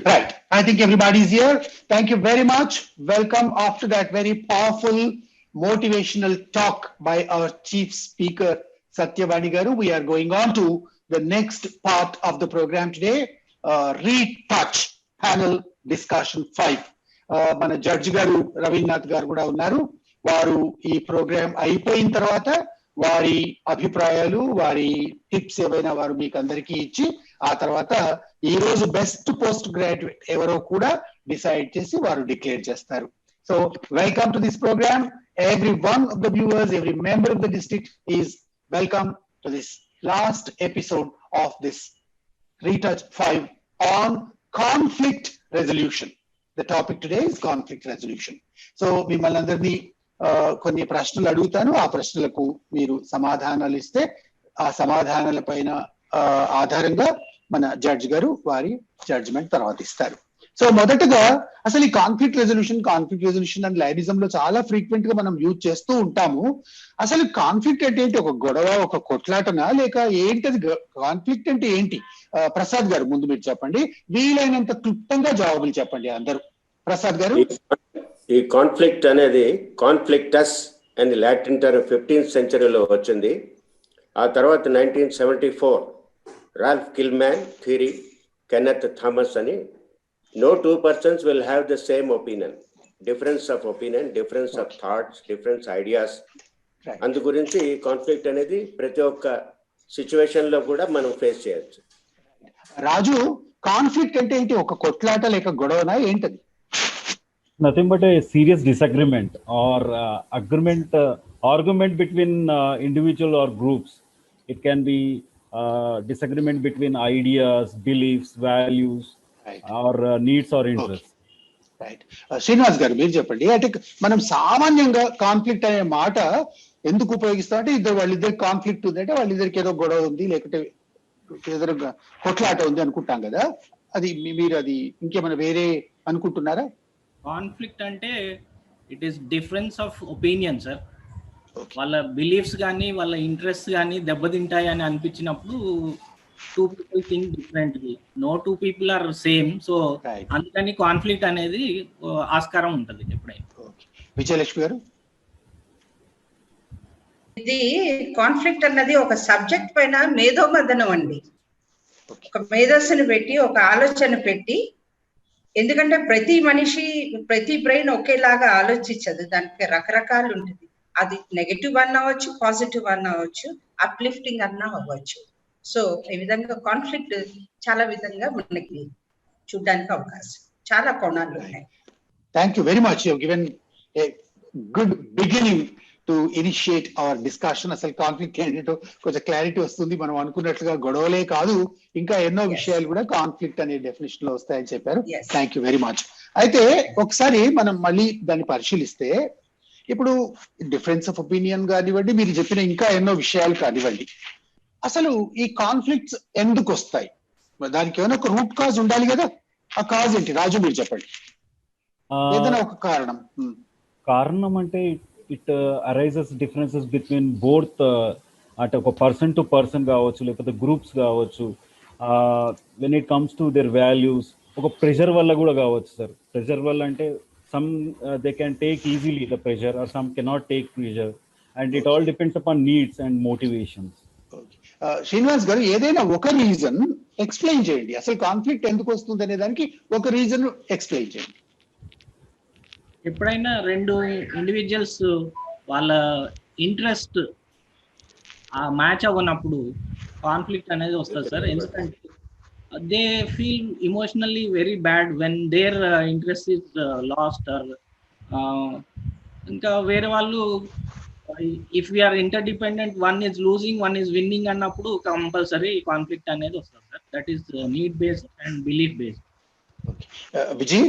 Right. I think everybody is here. Thank you very much. Welcome after that very powerful motivational talk by our chief speaker, Satyavani Garu. We are going on to the next part of the program today, Retouch Panel Discussion 5. మన judge గారు రవీంద్రనాథ్ గారు కూడా ఉన్నారు. వారు ఈ programme అయిపోయిన తర్వాత వారి అభిప్రాయాలు, వారి టిప్స్ ఏవైనా వారు మీకు అందరికీ ఇచ్చి ఆ తర్వాత ఈ రోజు బెస్ట్ పోస్ట్ గ్రాడ్యుయేట్ ఎవరో కూడా డిసైడ్ చేసి వారు డిక్లేర్ చేస్తారు. So welcome to this programme. Every one of the viewers, every member of the district is welcome to this last episode of this Retouch 5 on conflict resolution. The topic today is conflict resolution. So మిమ్మల్ని అందరినీ కొన్ని ప్రశ్నలు అడుగుతాను. ఆ ప్రశ్నలకు మీరు సమాధానాలు ఇస్తే ఆ సమాధానాల పైన ఆధారంగా మన జడ్జ్ గారు వారి జడ్జిమెంట్ తర్వాత ఇస్తారు. సో మొదటగా అసలు ఈ కాన్ఫ్లిక్ట్ రెజల్యూషన్ అండ్ లైనిజం లో చాలా ఫ్రీక్వెంట్ గా మనం యూజ్ చేస్తూ ఉంటాము. అసలు కాన్ఫ్లిక్ట్ అంటే ఏంటి? ఒక గొడవ, ఒక కొట్లాటనా, లేక ఏంటది? కాన్ఫ్లిక్ట్ అంటే ఏంటి? ప్రసాద్ గారు ముందు మీరు చెప్పండి. వీలైనంత క్లుప్తంగా జవాబులు చెప్పండి అందరూ. ప్రసాద్ గారు. ఈ కాన్ఫ్లిక్ట్ అనేది కాన్ఫ్లిక్టస్ అండ్ లాటిన్ టర్మ్ 15th సెంచరీలో వచ్చింది. ఆ తర్వాత 1974 రాల్ఫ్ కిల్మ్యాన్ థియరీ, కెన్నెత్ థామస్ అని no two persons will have the same opinion, difference of opinion, difference of thoughts, different ideas. అందు గురించి కాన్ఫ్లిక్ట్ అనేది ప్రతి ఒక్క సిచ్యువేషన్ లో కూడా మనం ఫేస్ చేయొచ్చు. రాజు, కాన్ఫ్లిక్ట్ అంటే ఏంటి? ఒక కొట్లాట లేక గొడవనా ఏంటది? Nothing but a serious disagreement or argument between individual or groups. It can be disagreement between ideas, beliefs, values, right, or needs or interests. Right. Srinivas గారు మీరు చెప్పండి. అంటే మనం సామాన్యంగా కాన్ఫ్లిక్ట్ అనే మాట ఎందుకు ఉపయోగిస్తాం అంటే వాళ్ళిద్దరు కాన్ఫ్లిక్ట్ ఉంది అంటే వాళ్ళిద్దరికి ఏదో గొడవ ఉంది, లేకుంటే ఏదో కొట్లాట ఉంది అనుకుంటాం కదా. అది మీరు అది ఇంకేమైనా వేరే అనుకుంటున్నారా? కాన్ఫ్లిక్ట్ అంటే it is difference of opinion sir. వాళ్ళ బిలీఫ్స్ కానీ వాళ్ళ ఇంట్రెస్ట్ కానీ దెబ్బతింటాయి అని అనిపించినప్పుడు two people think differently. No two people are same. So అందుకని కాన్ఫ్లిక్ట్ అనేది ఆస్కారం ఉంటుంది ఎప్పుడైనా. విజయలక్ష్మి గారు. ఇది కాన్ఫ్లిక్ట్ అన్నది ఒక సబ్జెక్ట్ పైన మేధోమథనం అండి. ఒక మేధస్సును పెట్టి, ఒక ఆలోచన పెట్టి, ఎందుకంటే ప్రతి మనిషి, ప్రతి బ్రెయిన్ ఒకేలాగా ఆలోచించదు, దానికి రకరకాలు ఉంటుంది. అది నెగటివ్ అన్న అవ్వచ్చు, పాజిటివ్ అన్న అవ్వచ్చు, అప్లిఫ్టింగ్ అన్న అవ్వచ్చు. సో ఈ విధంగా కాన్ఫ్లిక్ట్ చాలా విధంగా మనకి చూడడానికి అవకాశం, చాలా కోణాలు ఉన్నాయి. Thank you very much. You have given a good beginning to initiate our discussion. అసలు కాన్ఫ్లిక్ట్ ఏంటో కొంచెం క్లారిటీ వస్తుంది. మనం అనుకున్నట్లుగా గొడవలే కాదు, ఇంకా ఎన్నో విషయాలు కూడా కాన్ఫ్లిక్ట్ అనే డెఫినేషన్ లో వస్తాయని చెప్పారు. Thank you very much. అయితే ఒకసారి మనం మళ్ళీ దాన్ని పరిశీలిస్తే, ఇప్పుడు డిఫరెన్స్ ఆఫ్ ఒపీనియన్ కానివ్వండి, మీరు చెప్పిన ఇంకా ఎన్నో విషయాలు కానివ్వండి, అసలు ఈ కాన్ఫ్లిక్ట్స్ ఎందుకు వస్తాయి? దానికి ఏమైనా ఒక రూట్ కాజ్ ఉండాలి కదా. ఆ కాజ్ ఏంటి? రాజు మీరు చెప్పండి. ఏదైనా ఒక కారణం అంటే it arises differences between both, అంటే ఒక పర్సన్ టు పర్సన్ కావచ్చు, లేకపోతే గ్రూప్స్ కావచ్చు. When it comes to their values, ఒక ప్రెషర్ వల్ల కూడా కావచ్చు సార్. ప్రెషర్ వల్ల అంటే some they can take easily the pressure or some cannot take pressure, and it all depends upon needs and motivations. Srinivas గారు, ఏదైనా ఒక రీజన్ ఎక్స్ప్లెయిన్ చేయండి. అసలు కాన్ఫ్లిక్ట్ ఎందుకు వస్తుంది అనే దానికి ఒక రీజన్ ఎక్స్ప్లెయిన్ చేయండి. ఎప్పుడైనా రెండు ఇండివిజువల్స్ వాళ్ళ ఇంట్రెస్ట్ మ్యాచ్ అవ్వనప్పుడు కాన్ఫ్లిక్ట్ అనేది వస్తుంది సార్. ఎందుకంటే they feel emotionally very bad when their interest is lost. Or ఇంకా వేరే వాళ్ళు, if we are interdependent, one is losing, one is winning అన్నప్పుడు కంపల్సరీ కాన్ఫ్లిక్ట్ అనేది వస్తుంది sir. That is need based and belief based. Vijay,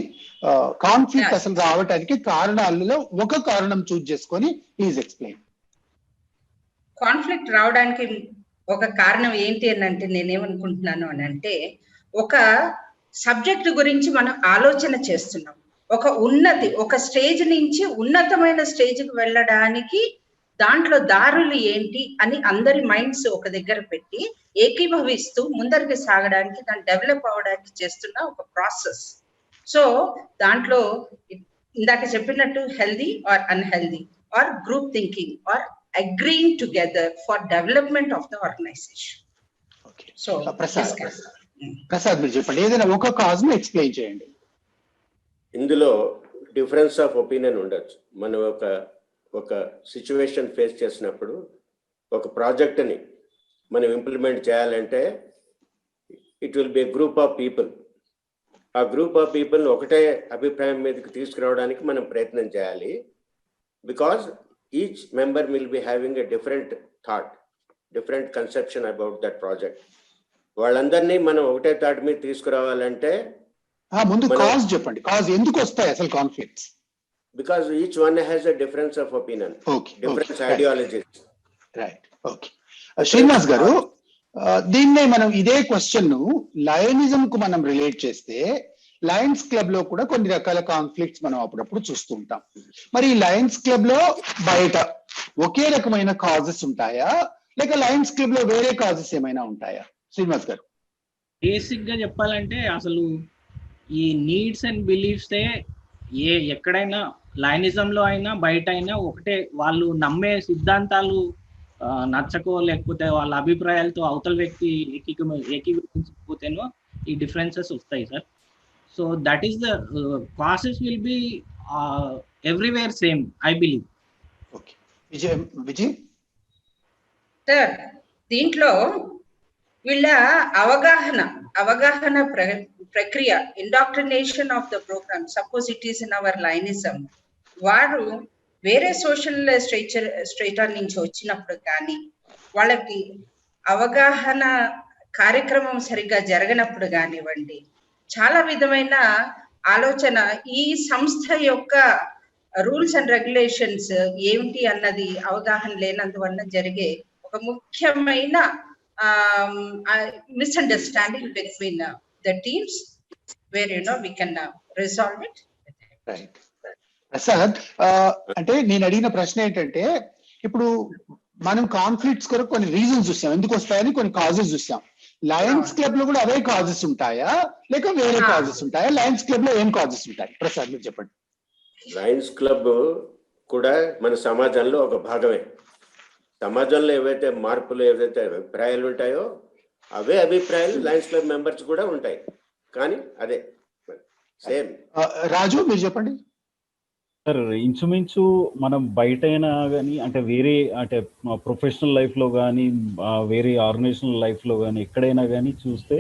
conflict అసలు రావడానికి కారణాలలో ఒక కారణం చూస్ చేసుకొని ప్లీజ్ ఎక్స్ప్లెయిన్. కాన్ఫ్లిక్ట్ రావడానికి ఒక కారణం ఏంటి అని అంటే, నేనేమనుకుంటున్నాను అని అంటే, ఒక సబ్జెక్ట్ గురించి మనం ఆలోచన చేస్తున్నాం. ఒక స్టేజ్ నుంచి ఉన్నతమైన స్టేజ్కి వెళ్ళడానికి దాంట్లో దారులు ఏంటి అని అందరి మైండ్స్ ఒక దగ్గర పెట్టి ఏకీభవిస్తూ ముందరికి సాగడానికి, దాన్ని డెవలప్ అవ్వడానికి చేస్తున్న ఒక ప్రాసెస్. సో దాంట్లో ఇందాక చెప్పినట్టు healthy or unhealthy or group thinking or agreeing together for development of the organisation. So Prasad మీరు చెప్పండి, ఏదైనా ఒక కాజ్ ను ఎక్స్ప్లెయిన్ చేయండి. ఇందులో డిఫరెన్స్ ఆఫ్ ఒపీనియన్ ఉండొచ్చు. మనం ఒక సిచ్యువేషన్ ఫేస్ చేసినప్పుడు ఒక ప్రాజెక్ట్ని మనం ఇంప్లిమెంట్ చేయాలంటే it will be group of people. ఆ గ్రూప్ ఆఫ్ పీపుల్ ఒకటే అభిప్రాయం మీదకి తీసుకురావడానికి మనం ప్రయత్నం చేయాలి. Because each member will be having a different thought, different conception about that project. వాళ్ళందరినీ మనం ఒకటే థాట్ మీద తీసుకురావాలంటే ముందు కాజ్ చెప్పండి, కాజ్ ఎందుకు వస్తాయి అసలు conflicts? Because each one has a difference of opinion, different ideologies. Right. Okay. Srinivas గారు, దీన్నే మనం ఇదే క్వశ్చన్ ను లయనిజం కు మనం రిలేట్ చేస్తే లయన్స్ క్లబ్ లో కూడా కొన్ని రకాల కాన్ఫ్లిక్ట్స్ మనం అప్పుడప్పుడు చూస్తూ ఉంటాం. మరి లయన్స్ క్లబ్ లో బయట ఒకే రకమైన కాజెస్ ఉంటాయా, లేక లయన్స్ క్లబ్ లో వేరే కాజెస్ ఏమైనా ఉంటాయా? శ్రీనివాస్ గారు, బేసిక్ గా చెప్పాలంటే అసలు ఈ నీడ్స్ అండ్ బిలీఫ్స్ ఎక్కడైనా లయనిజంలో అయినా బయట అయినా ఒకటే. వాళ్ళు నమ్మే సిద్ధాంతాలు నచ్చకో లేకపోతే వాళ్ళ అభిప్రాయాలతో అవతల వ్యక్తి ఏకీభవించకపోతేనో ఈ డిఫరెన్సెస్ వస్తాయి sir. So that is the process will be everywhere same I believe. Okay Vijay sir, దీంట్లో వీళ్ళ అవగాహన ప్రక్రియ, indoctrination of the programme, suppose it is in our లైనిజం, వారు వేరే సోషల్ స్ట్రేటర్ నుంచి వచ్చినప్పుడు కానీ వాళ్ళకి అవగాహన కార్యక్రమం సరిగ్గా జరగనప్పుడు కానివ్వండి, చాలా విధమైన ఆలోచన ఈ సంస్థ యొక్క రూల్స్ అండ్ రెగ్యులేషన్స్ ఏమిటి అన్నది అవగాహన లేనందువల్ల జరిగే ఒక ముఖ్యమైన misunderstanding between the teams where we can resolve it. Right. Prasad, అంటే నేను అడిగిన ప్రశ్న ఏంటంటే, ఇప్పుడు మనం కాన్ఫ్లిక్ట్స్ కొరకు కొన్ని రీజన్స్ చూసాం, ఎందుకు వస్తాయని కొన్ని కాజెస్ చూసాం. లయన్స్ క్లబ్ లో కూడా అవే కాజెస్ ఉంటాయా, లేక వేరే కాజెస్ ఉంటాయా? లయన్స్ క్లబ్ లో ఏం కాజెస్ ఉంటాయి? ప్రసాద్ మీరు చెప్పండి. లయన్స్ క్లబ్ కూడా మన సమాజంలో ఒక భాగమే. సమాజంలో ఏవైతే మార్పులు, ఏవైతే అభిప్రాయాలు ఉంటాయో అవే అభిప్రాయాలు లయన్స్ క్లబ్ మెంబర్స్ కూడా ఉంటాయి. కానీ అదే సేమ్. రాజు మీరు చెప్పండి. సార్, ఇంచుమించు మనం బయట అయినా కానీ, అంటే వేరే అంటే ప్రొఫెషనల్ లైఫ్లో కానీ వేరే ఆర్గనైజేషనల్ లైఫ్లో కానీ ఎక్కడైనా కానీ చూస్తే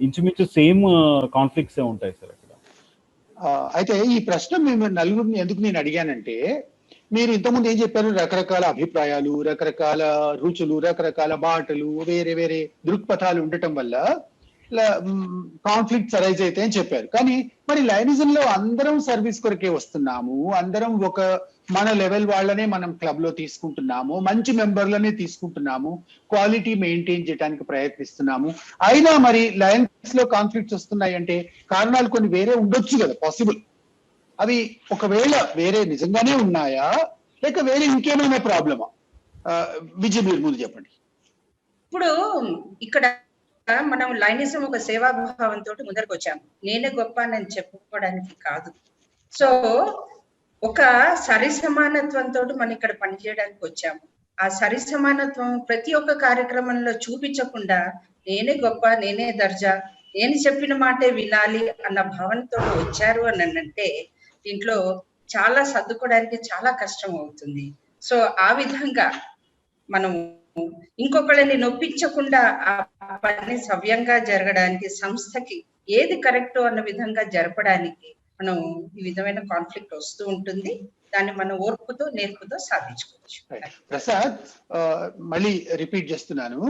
ఇంచుమించు సేమ్ కాన్ఫ్లిక్ట్సే ఉంటాయి సార్ అక్కడ. అయితే ఈ ప్రశ్న మేము నలుగురిని ఎందుకు నేను అడిగానంటే, మీరు ఇంతకుముందు ఏం చెప్పారు, రకరకాల అభిప్రాయాలు, రకరకాల రుచులు, రకరకాల బాటలు, వేరే వేరే దృక్పథాలు ఉండటం వల్ల కాన్ఫ్లిక్ట్స్ అరైజ్ అయితే అని చెప్పారు. కానీ మరి లయనిజం లో అందరం సర్వీస్ కొరకే వస్తున్నాము, అందరం ఒక మన లెవెల్ వాళ్ళనే మనం క్లబ్ లో తీసుకుంటున్నాము, మంచి మెంబర్లనే తీసుకుంటున్నాము, క్వాలిటీ మెయింటైన్ చేయడానికి ప్రయత్నిస్తున్నాము. అయినా మరి లయన్స్ లో కాన్ఫ్లిక్ట్స్ వస్తున్నాయి అంటే కారణాలు కొన్ని వేరే ఉండొచ్చు కదా, పాసిబుల్. అవి ఒకవేళ వేరే నిజంగానే ఉన్నాయా, లేక వేరే ఇంకేమైనా ప్రాబ్లమా? విజయ్ మీరు ముందు చెప్పండి. ఇప్పుడు ఇక్కడ మనం లైనిజం ఒక సేవాభావంతో ముందరకు వచ్చాము. నేనే గొప్ప అని చెప్పుకోవడానికి కాదు. సో ఒక సరి సమానత్వంతో మనం ఇక్కడ పనిచేయడానికి వచ్చాము. ఆ సరి సమానత్వం ప్రతి ఒక్క కార్యక్రమంలో చూపించకుండా నేనే గొప్ప, నేనే దర్జా, నేను చెప్పిన మాటే వినాలి అన్న భావనతో వచ్చారు అని అంటే దీంట్లో చాలా సర్దుకోవడానికి చాలా కష్టం అవుతుంది. సో ఆ విధంగా మనం ఇంకొకళ్ళని నొప్పించకుండా ఆ పని సవ్యంగా జరగడానికి, సంస్థకి ఏది కరెక్ట్ అన్న విధంగా జరపడానికి మనం ఈ విధమైన కాన్ఫ్లిక్ట్ వస్తూ ఉంటుంది. దాన్ని మనం ఓర్పుతో నేర్పుతో సాధించుకోవచ్చు. ప్రసాద్, మళ్ళీ రిపీట్ చేస్తున్నాను,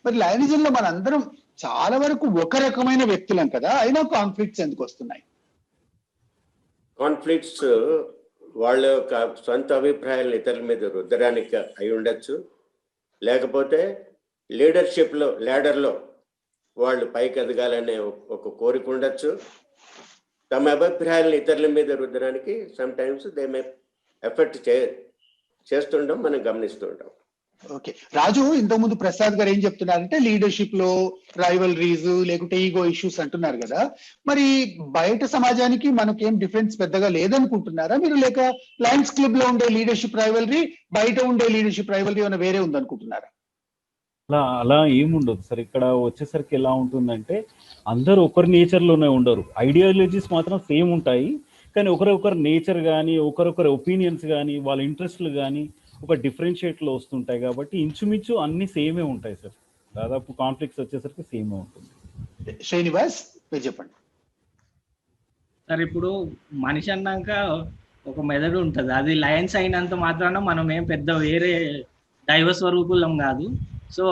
మరి లయనిజం లో మనందరం చాలా వరకు ఒక రకమైన వ్యక్తులం కదా, అయినా కాన్ఫ్లిక్ట్స్ ఎందుకు వస్తున్నాయి? కాన్ఫ్లిక్ట్స్ వాళ్ళ యొక్క సొంత అభిప్రాయాలను ఇతరుల మీద రుద్దడానికి అయి ఉండొచ్చు, లేకపోతే లీడర్షిప్లో లీడర్లో వాళ్ళు పైకి ఎదగాలనే ఒక కోరిక ఉండొచ్చు. తమ అభిప్రాయాలను ఇతరుల మీద రుద్దడానికి sometimes they may effort చేస్తుండడం మనం గమనిస్తుంటాం. ఓకే రాజు, ఇంతకుముందు ప్రసాద్ గారు ఏం చెప్తున్నారంటే లీడర్షిప్ లో రైవల్రీస్ లేకుంటే ఈగో ఇష్యూస్ అంటున్నారు కదా, మరి బయట సమాజానికి మనకేం డిఫరెన్స్ పెద్దగా లేదనుకుంటున్నారా మీరు? లేక లయన్స్ క్లబ్ లో ఉండే లీడర్షిప్ రైవల్రీ బయట ఉండే లీడర్షిప్ రైవల్రీ ఏమైనా వేరే ఉందనుకుంటున్నారా? అలా ఏముండదు సార్. ఇక్కడ వచ్చేసరికి ఎలా ఉంటుందంటే అందరూ ఒకరి నేచర్లోనే ఉండరు, ఐడియాలజీస్ మాత్రం సేమ్ ఉంటాయి, కానీ ఒకరొకరు నేచర్ కానీ ఒకరొకరి ఒపీనియన్స్ కానీ వాళ్ళ ఇంట్రెస్ట్లు కానీ ఒక డిఫరెన్షియేట్లో వస్తుంటాయి. కాబట్టి ఇంచుమించు అన్ని సేమే ఉంటాయి సార్. దాదాపు కాన్ఫ్లిక్ట్స్ వచ్చేసరికి సేమే ఉంటుంది. శ్రీనివాస్ మీరు చెప్పండి. సార్ ఇప్పుడు మనిషి అన్నాక ఒక మెదడు ఉంటుంది, అది లయన్స్ అయినంత మాత్రాన మనం ఏం పెద్ద వేరే దైవ స్వరూపులం కాదు. So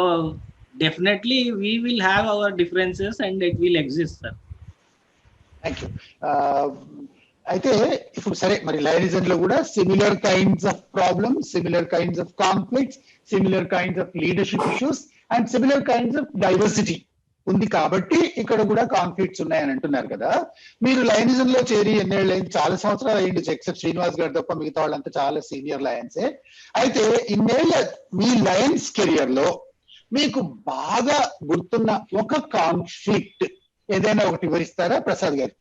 definitely we will have our differences and it will exist sir. Thank you. అయితే ఇప్పుడు సరే, మరి లయనిజం లో కూడా similar kinds of problems, similar kinds of conflicts, similar kinds of leadership issues and similar kinds of diversity ఉంది కాబట్టి ఇక్కడ కూడా కాన్ఫ్లిక్ట్స్ ఉన్నాయని అంటున్నారు కదా. మీరు లయనిజం లో చేరి ఎన్నేళ్ళు అయింది? చాలా సంవత్సరాలు అయ్యింది, ఎక్సెప్ట్ శ్రీనివాస్ గారు తప్ప మిగతా వాళ్ళంతా చాలా సీనియర్ లయన్సే. అయితే ఇన్నేళ్ళ మీ లయన్స్ కెరియర్ లో మీకు బాగా గుర్తున్న ఒక కాన్ఫ్లిక్ట్ ఏదైనా ఒకటి వివరిస్తారా ప్రసాద్ గారు?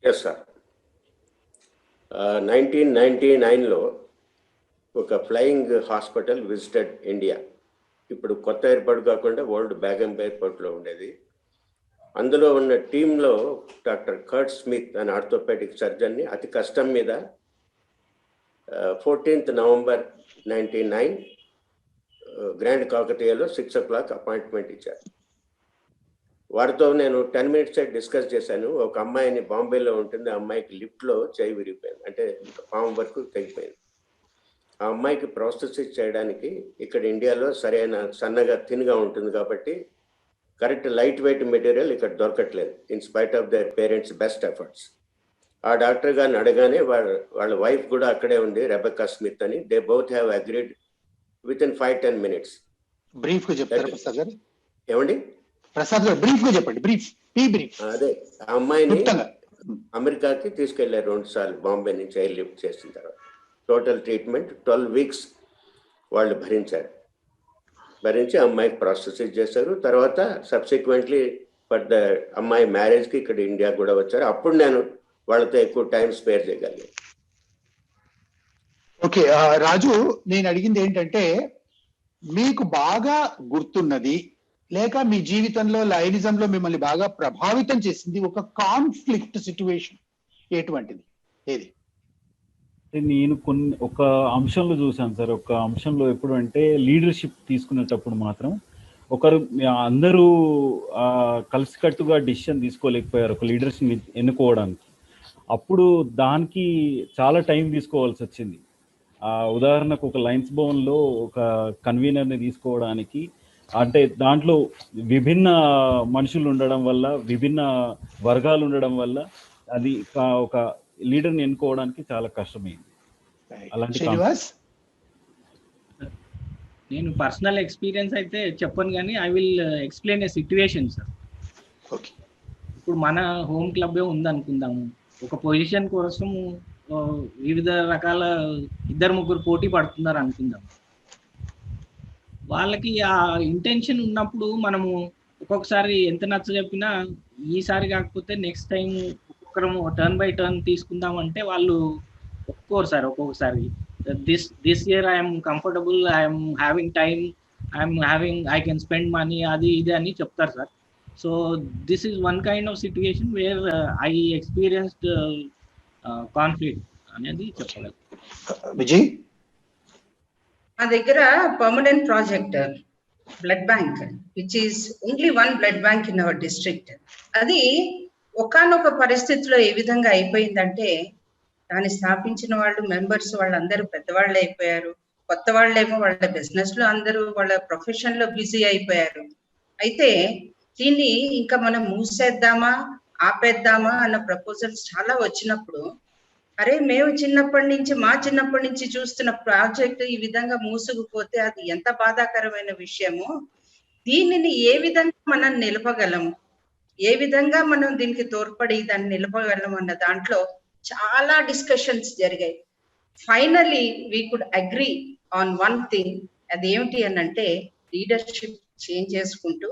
Yes sir. 1999లో ఒక ఫ్లయింగ్ హాస్పిటల్ విజిటెడ్ ఇండియా. ఇప్పుడు కొత్త ఎయిర్పోర్ట్ కాకుండా ఓల్డ్ బ్యాగం ఎయిర్పోర్ట్లో ఉండేది. అందులో ఉన్న టీంలో డాక్టర్ కర్ట్ స్మిత్ అనే ఆర్థోపెడిక్ సర్జన్ని అతి కష్టం మీద 14th November 1999 grand కాకతీయలో 6 o'clock appointment ఇచ్చారు. వారితో నేను 10 minutes డిస్కస్ చేశాను. ఒక అమ్మాయిని బాంబేలో ఉంటుంది, ఆ అమ్మాయికి లిఫ్ట్లో చేయి విరిగిపోయింది, అంటే పాము వరకు తెగిపోయింది. ఆ అమ్మాయికి ప్రాస్థెసిస్ చేయడానికి ఇక్కడ ఇండియాలో సరైన సన్నగా థిన్గా ఉంటుంది కాబట్టి కరెక్ట్ లైట్ వెయిట్ మెటీరియల్ ఇక్కడ దొరకట్లేదు, in spite of their parents best efforts. ఆ డాక్టర్ గారిని అడగానే వాళ్ళ వైఫ్ కూడా అక్కడే ఉంది, రెబెకా స్మిత్ అని. They both have agreed with in 5-10 minutes. Brief గా చెప్తారా ప్రసాద్ గారు? ఏమండి ప్రసాద్ గారు బ్రీఫ్ గా చెప్పండి. బ్రీఫ్. అదే ఆ అమ్మాయిని అమెరికాకి తీసుకెళ్లారు 2 సార్లు బాంబే నుంచి ఎయిర్ లిఫ్ట్ చేసిన తర్వాత. టోటల్ ట్రీట్మెంట్ 12 weeks వాళ్ళు భరించి అమ్మాయికి ప్రాసెస్ చేశారు. తర్వాత సబ్సిక్వెంట్లీ ఫర్ ద అమ్మాయి మ్యారేజ్కి ఇక్కడ ఇండియా కూడా వచ్చారు. అప్పుడు నేను వాళ్ళతో ఎక్కువ టైం స్పేర్ చేయగలిగాను. ఓకే రాజు, నేను అడిగింది ఏంటంటే మీకు బాగా గుర్తున్నది లేక మీ జీవితంలో లయనిజంలో మిమ్మల్ని బాగా ప్రభావితం చేసింది ఒక కాన్ఫ్లిక్ట్ సిచ్యువేషన్ ఎటువంటిది? ఏది? నేను ఒక అంశంలో చూశాను సార్. ఒక అంశంలో ఎప్పుడు అంటే లీడర్షిప్ తీసుకునేటప్పుడు మాత్రం అందరూ కలిసికట్టుగా డిసిషన్ తీసుకోలేకపోయారు ఒక లీడర్షిప్ని ఎన్నుకోవడానికి. అప్పుడు దానికి చాలా టైం తీసుకోవాల్సి వచ్చింది. ఉదాహరణకు ఒక లయన్స్ భవన్లో ఒక కన్వీనర్ని తీసుకోవడానికి, అంటే దాంట్లో విభిన్న మనుషులు ఉండడం వల్ల, విభిన్న వర్గాలు ఉండడం వల్ల అది ఒక లీడర్ని ఎన్నుకోవడానికి చాలా కష్టమైంది. అలాంటి నేను పర్సనల్ ఎక్స్పీరియన్స్ అయితే చెప్పను, కానీ I will explain A situation sir. ఇప్పుడు మన హోమ్ క్లబ్బే ఉందనుకుందాము, ఒక పొజిషన్ కోసం వివిధ రకాల 2-3 పోటీ పడుతున్నారు అనుకుందాం. వాళ్ళకి ఆ ఇంటెన్షన్ ఉన్నప్పుడు మనము ఒక్కొక్కసారి ఎంత నచ్చ చెప్పినా ఈసారి కాకపోతే నెక్స్ట్ టైం ఒక్కొక్కరము టర్న్ బై టర్న్ తీసుకుందాం అంటే వాళ్ళు ఒప్పుకోరు సార్. ఒక్కొక్కసారి this year I'm comfortable, I'm having time, I can spend money, అది ఇది అని చెప్తారు sir. So this is one kind of situation where I experienced conflict అనేది చెప్పగలను. విజయ్, మా దగ్గర permanent project blood bank which is only 1 blood bank in our district. అది ఒకానొక పరిస్థితిలో ఏ విధంగా అయిపోయిందంటే దాన్ని స్థాపించిన వాళ్ళు మెంబర్స్ వాళ్ళందరూ పెద్దవాళ్ళు అయిపోయారు, కొత్త వాళ్ళేమో వాళ్ళ బిజినెస్ లో అందరూ వాళ్ళ ప్రొఫెషన్ లో బిజీ అయిపోయారు. అయితే దీన్ని ఇంకా మనం మూసేద్దామా ఆపేద్దామా అన్న ప్రపోజల్స్ చాలా వచ్చినప్పుడు, అరే మేము మా చిన్నప్పటి నుంచి చూస్తున్న ప్రాజెక్ట్ ఈ విధంగా మూసుకుపోతే అది ఎంత బాధాకరమైన విషయము, దీనిని ఏ విధంగా మనం నిలపగలము, ఏ విధంగా మనం దీనికి తోడ్పడి దాన్ని నిలపగలం అన్న దాంట్లో చాలా డిస్కషన్స్ జరిగాయి. Finally we could agree on one thing. అదేమిటి అని అంటే లీడర్షిప్ చేంజ్ చేసుకుంటూ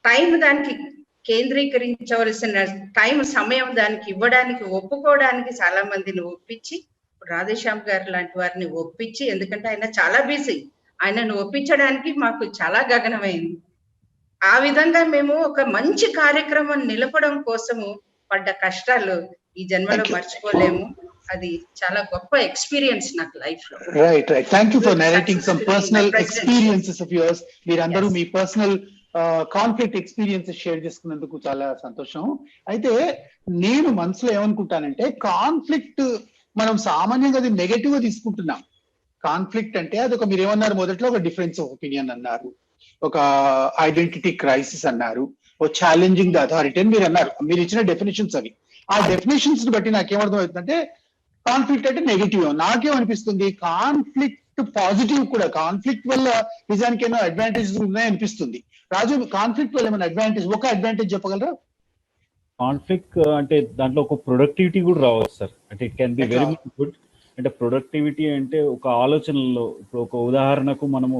టైం దానికి కేంద్రీకరించవలసిన సమయం దానికి ఇవ్వడానికి ఒప్పుకోవడానికి చాలా మందిని ఒప్పించి, రాధేశ్యామ్ గారు లాంటి వారిని ఒప్పించి, ఎందుకంటే ఆయన చాలా బిజీ, ఆయనను ఒప్పించడానికి మాకు చాలా గగనమైంది. ఆ విధంగా మేము ఒక మంచి కార్యక్రమం నిలపడం కోసము పడ్డ కష్టాలు ఈ జన్మలో మర్చిపోలేము. అది చాలా గొప్ప ఎక్స్పీరియన్స్ నాకు లైఫ్ లో. Right. Thank you for narrating some personal experiences of yours. మీరందరూ మీ పర్సనల్ కాన్ఫ్లిక్ట్ ఎక్స్పీరియన్సెస్ షేర్ చేసుకున్నందుకు చాలా సంతోషం. అయితే నేను మనసులో ఏమనుకుంటానంటే, కాన్ఫ్లిక్ట్ మనం సామాన్యంగా అది నెగటివ్ గా తీసుకుంటున్నాం. కాన్ఫ్లిక్ట్ అంటే అది మీరు ఏమన్నారు మొదట్లో, ఒక డిఫరెన్స్ ఆఫ్ ఒపీనియన్ అన్నారు, ఒక ఐడెంటిటీ క్రైసిస్ అన్నారు, ఒక ఛాలెంజింగ్ ద అథారిటీ అని మీరు అన్నారు. మీరు ఇచ్చిన డెఫినేషన్స్ అవి. ఆ డెఫినేషన్స్ బట్టి నాకేమర్థం అవుతుందంటే కాన్ఫ్లిక్ట్ అంటే నెగిటివ్. నాకేమనిపిస్తుంది కాన్ఫ్లిక్ట్ పాజిటివ్ కూడా. కాన్ఫ్లిక్ట్ వల్ల నిజానికి ఏమో అడ్వాంటేజెస్ ఉన్నాయి అనిపిస్తుంది. రాజు, కాన్ఫ్లిక్ట్ వల్ల ఏమైనా అడ్వాంటేజ్, ఒక అడ్వాంటేజ్ చెప్పగలరా? కాన్ఫ్లిక్ట్ అంటే దాంట్లో ఒక ప్రొడక్టివిటీ కూడా రావచ్చు సార్. అంటే it can be very good. అంటే ప్రొడక్టివిటీ అంటే ఒక ఆలోచనలో, ఇప్పుడు ఒక ఉదాహరణకు మనము